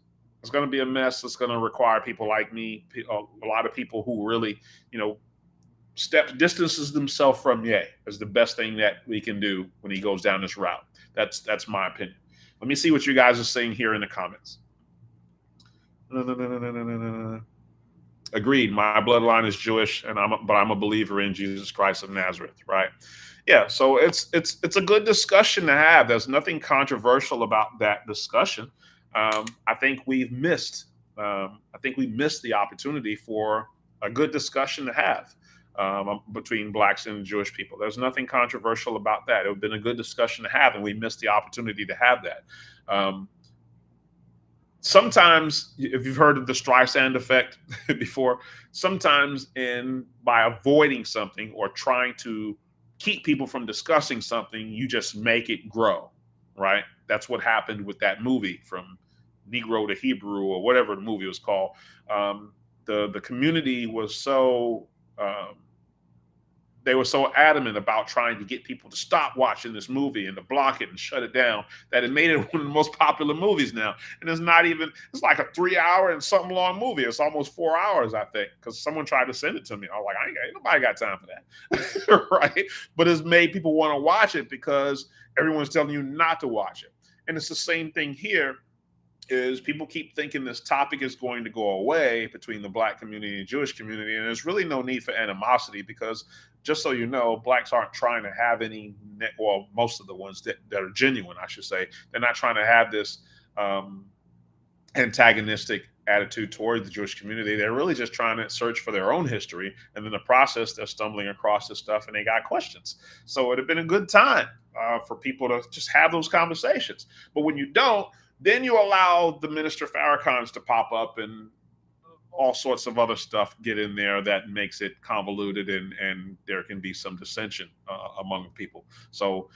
It's going to be a mess. It's going to require people like me, a lot of people who really, distances themselves from Ye is the best thing that we can do when he goes down this route. That's my opinion. Let me see what you guys are saying here in the comments. Agreed. My bloodline is Jewish, but I'm a believer in Jesus Christ of Nazareth. Right? Yeah. So it's a good discussion to have. There's nothing controversial about that discussion. I think we've missed. I think we missed the opportunity for a good discussion to have between blacks and Jewish people. There's nothing controversial about that. It would have been a good discussion to have, and we missed the opportunity to have that. Sometimes, if you've heard of the Streisand effect before, sometimes by avoiding something or trying to keep people from discussing something, you just make it grow, right? That's what happened with that movie From Negro to Hebrew, or whatever the movie was called. The community was so they were so adamant about trying to get people to stop watching this movie and to block it and shut it down that it made it one of the most popular movies now. And it's like a 3-hour and something long movie. It's almost 4 hours, I think, because someone tried to send it to me. I was like, ain't nobody got time for that. Right? But it's made people want to watch it because everyone's telling you not to watch it. And it's the same thing here. Is people keep thinking this topic is going to go away between the black community and Jewish community, and there's really no need for animosity because, just so you know, blacks aren't trying to have any, well, most of the ones that are genuine, I should say, they're not trying to have this antagonistic attitude towards the Jewish community. They're really just trying to search for their own history, and in the process, they're stumbling across this stuff, and they got questions. So it'd have been a good time for people to just have those conversations. But when you don't, then you allow the Minister Farrakhan's to pop up and all sorts of other stuff get in there that makes it convoluted, and there can be some dissension among people. So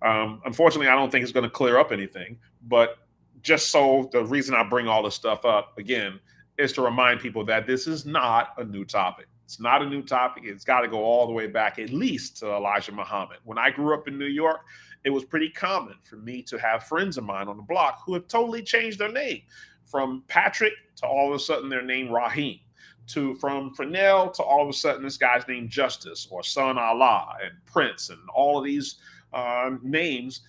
unfortunately, I don't think it's going to clear up anything. But just so the reason I bring all this stuff up again is to remind people that this is not a new topic. It's not a new topic. It's got to go all the way back, at least to Elijah Muhammad. When I grew up in New York, it was pretty common for me to have friends of mine on the block who have totally changed their name from Patrick to all of a sudden their name Raheem, to from Fresnel to all of a sudden this guy's named Justice or Son Allah and Prince and all of these names,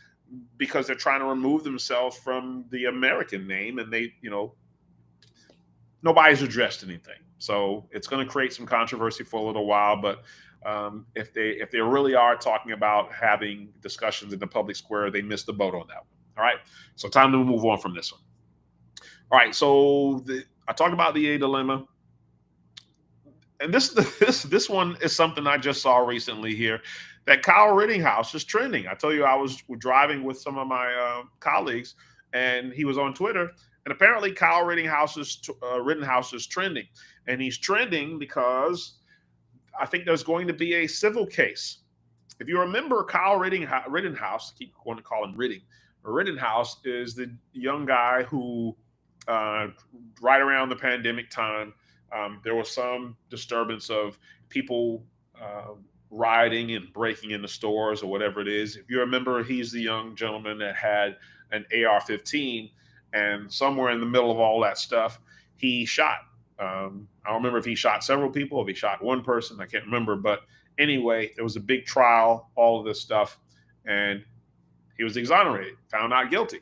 because they're trying to remove themselves from the American name, and they, nobody's addressed anything. So it's going to create some controversy for a little while, but if they really are talking about having discussions in the public square, they missed the boat on that one. All right, so time to move on from this one. All right, so I talked about the A dilemma, and this one is something I just saw recently here, that Kyle Rittenhouse is trending. I tell you, I was driving with some of my colleagues, and he was on Twitter, and apparently Kyle Rittenhouse is trending, and he's trending because I think there's going to be a civil case. If you remember, Kyle Rittenhouse, I keep going to call him Rittenhouse is the young guy who, right around the pandemic time, there was some disturbance of people rioting and breaking into stores or whatever it is. If you remember, he's the young gentleman that had an AR-15, and somewhere in the middle of all that stuff, he shot. I don't remember if he shot several people, if he shot one person, I can't remember. But anyway, there was a big trial, all of this stuff, and he was exonerated, found not guilty.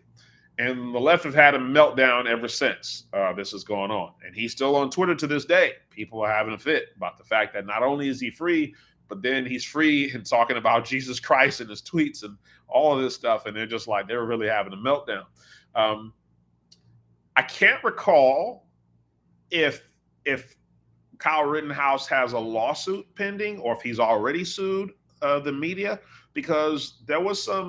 And the left have had a meltdown ever since this has gone on. And he's still on Twitter to this day. People are having a fit about the fact that not only is he free, but then he's free and talking about Jesus Christ in his tweets and all of this stuff. And they're just like, they're really having a meltdown. I can't recall if Kyle Rittenhouse has a lawsuit pending or if he's already sued the media, because there was a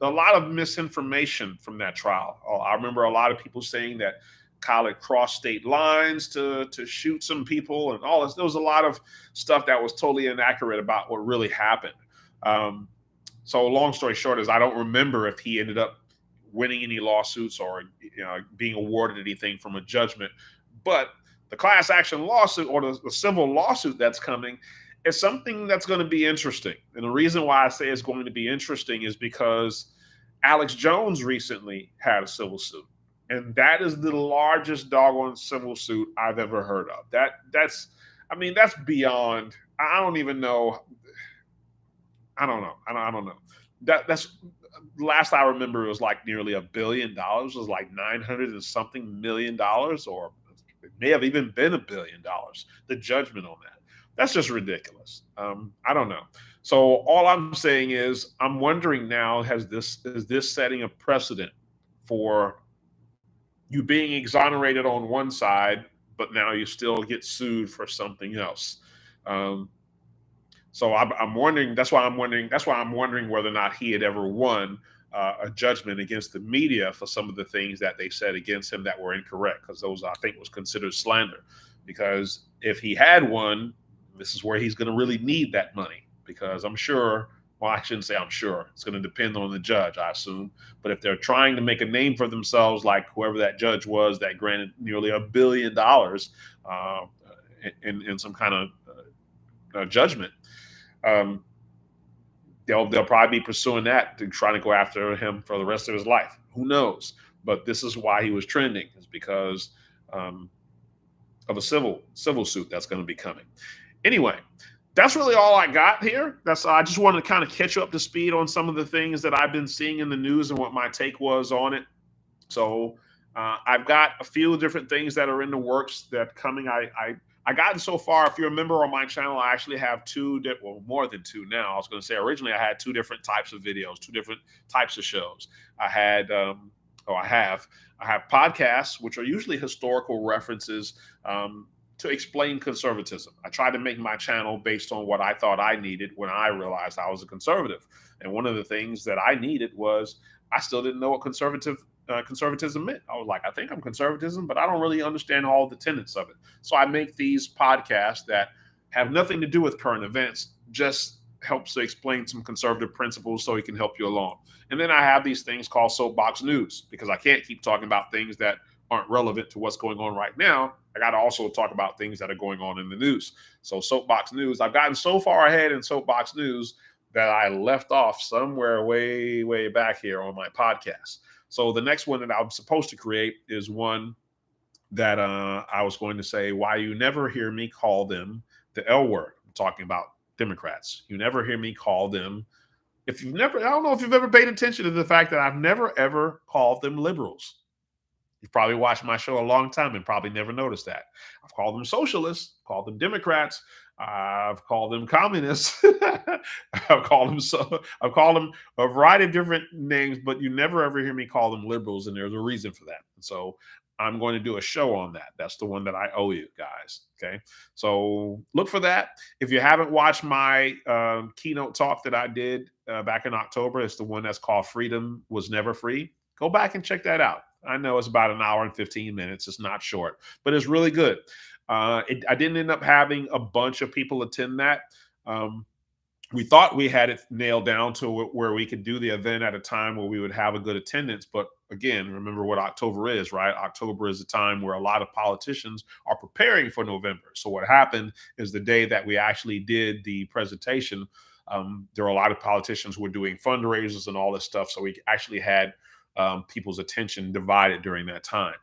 lot of misinformation from that trial. I remember a lot of people saying that Kyle had crossed state lines to shoot some people and all this. There was a lot of stuff that was totally inaccurate about what really happened. So long story short is I don't remember if he ended up winning any lawsuits or being awarded anything from a judgment. But the class action lawsuit or the civil lawsuit that's coming is something that's going to be interesting. And the reason why I say it's going to be interesting is because Alex Jones recently had a civil suit. And that is the largest doggone civil suit I've ever heard of. That's beyond, I don't even know. I don't know. That's last I remember, it was like nearly $1 billion. It was like 900 and something million dollars, or it may have even been $1 billion. The judgment on that. That's just ridiculous. I don't know. So all I'm saying is I'm wondering now, is this setting a precedent for you being exonerated on one side, but now you still get sued for something else? So I'm wondering. That's why I'm wondering whether or not he had ever won a judgment against the media for some of the things that they said against him that were incorrect, because those, I think, was considered slander. Because if he had won, this is where he's going to really need that money, because I'm sure, well, I shouldn't say I'm sure. It's going to depend on the judge, I assume. But if they're trying to make a name for themselves, like whoever that judge was that granted nearly $1 billion in some kind of judgment, they'll probably be pursuing that to try to go after him for the rest of his life. Who knows? But this is why he was trending, is because of a civil suit that's going to be coming. Anyway, that's really all I got here. I just wanted to kind of catch you up to speed on some of the things that I've been seeing in the news and what my take was on it. So I've got a few different things that are in the works that coming. I gotten so far. If you remember on my channel, I actually have more than two now. I was going to say originally I had two different types of videos, two different types of shows. I had Oh, I have podcasts, which are usually historical references to explain conservatism. I try to make my channel based on what I thought I needed when I realized I was a conservative. And one of the things that I needed was I still didn't know what conservatism meant. I was like, I think I'm conservatism, but I don't really understand all the tenets of it. So I make these podcasts that have nothing to do with current events, just helps to explain some conservative principles so it can help you along. And then I have these things called soapbox news because I can't keep talking about things that aren't relevant to what's going on right now. I got to also talk about things that are going on in the news. So soapbox news, I've gotten so far ahead in soapbox news that I left off somewhere way, way back here on my podcast. So the next one that I'm supposed to create is one that I was going to say why you never hear me call them the L word. I'm talking about Democrats. You never hear me call them. If you've never, I don't know if you've ever paid attention to the fact that I've never ever called them liberals. You've probably watched my show a long time and probably never noticed that. I've called them socialists, called them Democrats, I've called them communists. I've called them a variety of different names, but you never ever hear me call them liberals, and there's a reason for that. And so I'm going to do a show on that. That's the one that I owe you guys. Okay. So look for that. If you haven't watched my keynote talk that I did back in October, it's the one that's called Freedom Was Never Free. Go back and check that out. I know it's about an hour and 15 minutes. It's not short, but it's really good. I didn't end up having a bunch of people attend that. Um, we thought we had it nailed down to where we could do the event at a time where we would have a good attendance. But again, remember what October is, right? October is a time where a lot of politicians are preparing for November. So what happened is the day that we actually did the presentation, there were a lot of politicians who were doing fundraisers and all this stuff. So we actually had people's attention divided during that time.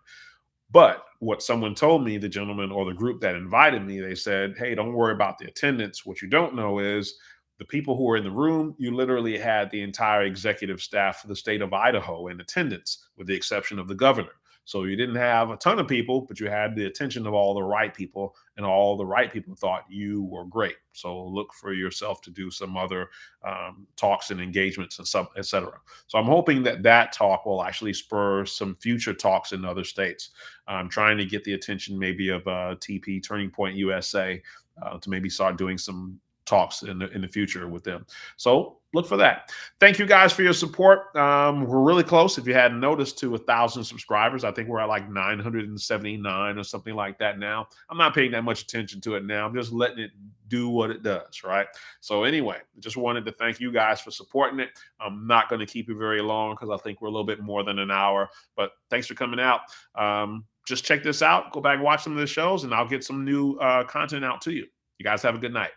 But what someone told me, the gentleman or the group that invited me, they said, hey, don't worry about the attendance. What you don't know is the people who were in the room, you literally had the entire executive staff for the state of Idaho in attendance, with the exception of the governor. So you didn't have a ton of people, but you had the attention of all the right people, and all the right people thought you were great. So look for yourself to do some other talks and engagements and stuff, et cetera. So I'm hoping that that talk will actually spur some future talks in other states. I'm trying to get the attention maybe of TP Turning Point USA to maybe start doing some talks in the future with them. So look for that. Thank you guys for your support. We're really close. If you hadn't noticed, to 1,000 subscribers. I think we're at like 979 or something like that now. I'm not paying that much attention to it now. I'm just letting it do what it does, right? So anyway, just wanted to thank you guys for supporting it. I'm not going to keep it very long because I think we're a little bit more than an hour, but thanks for coming out. Just check this out. Go back and watch some of the shows, and I'll get some new content out to you. You guys have a good night.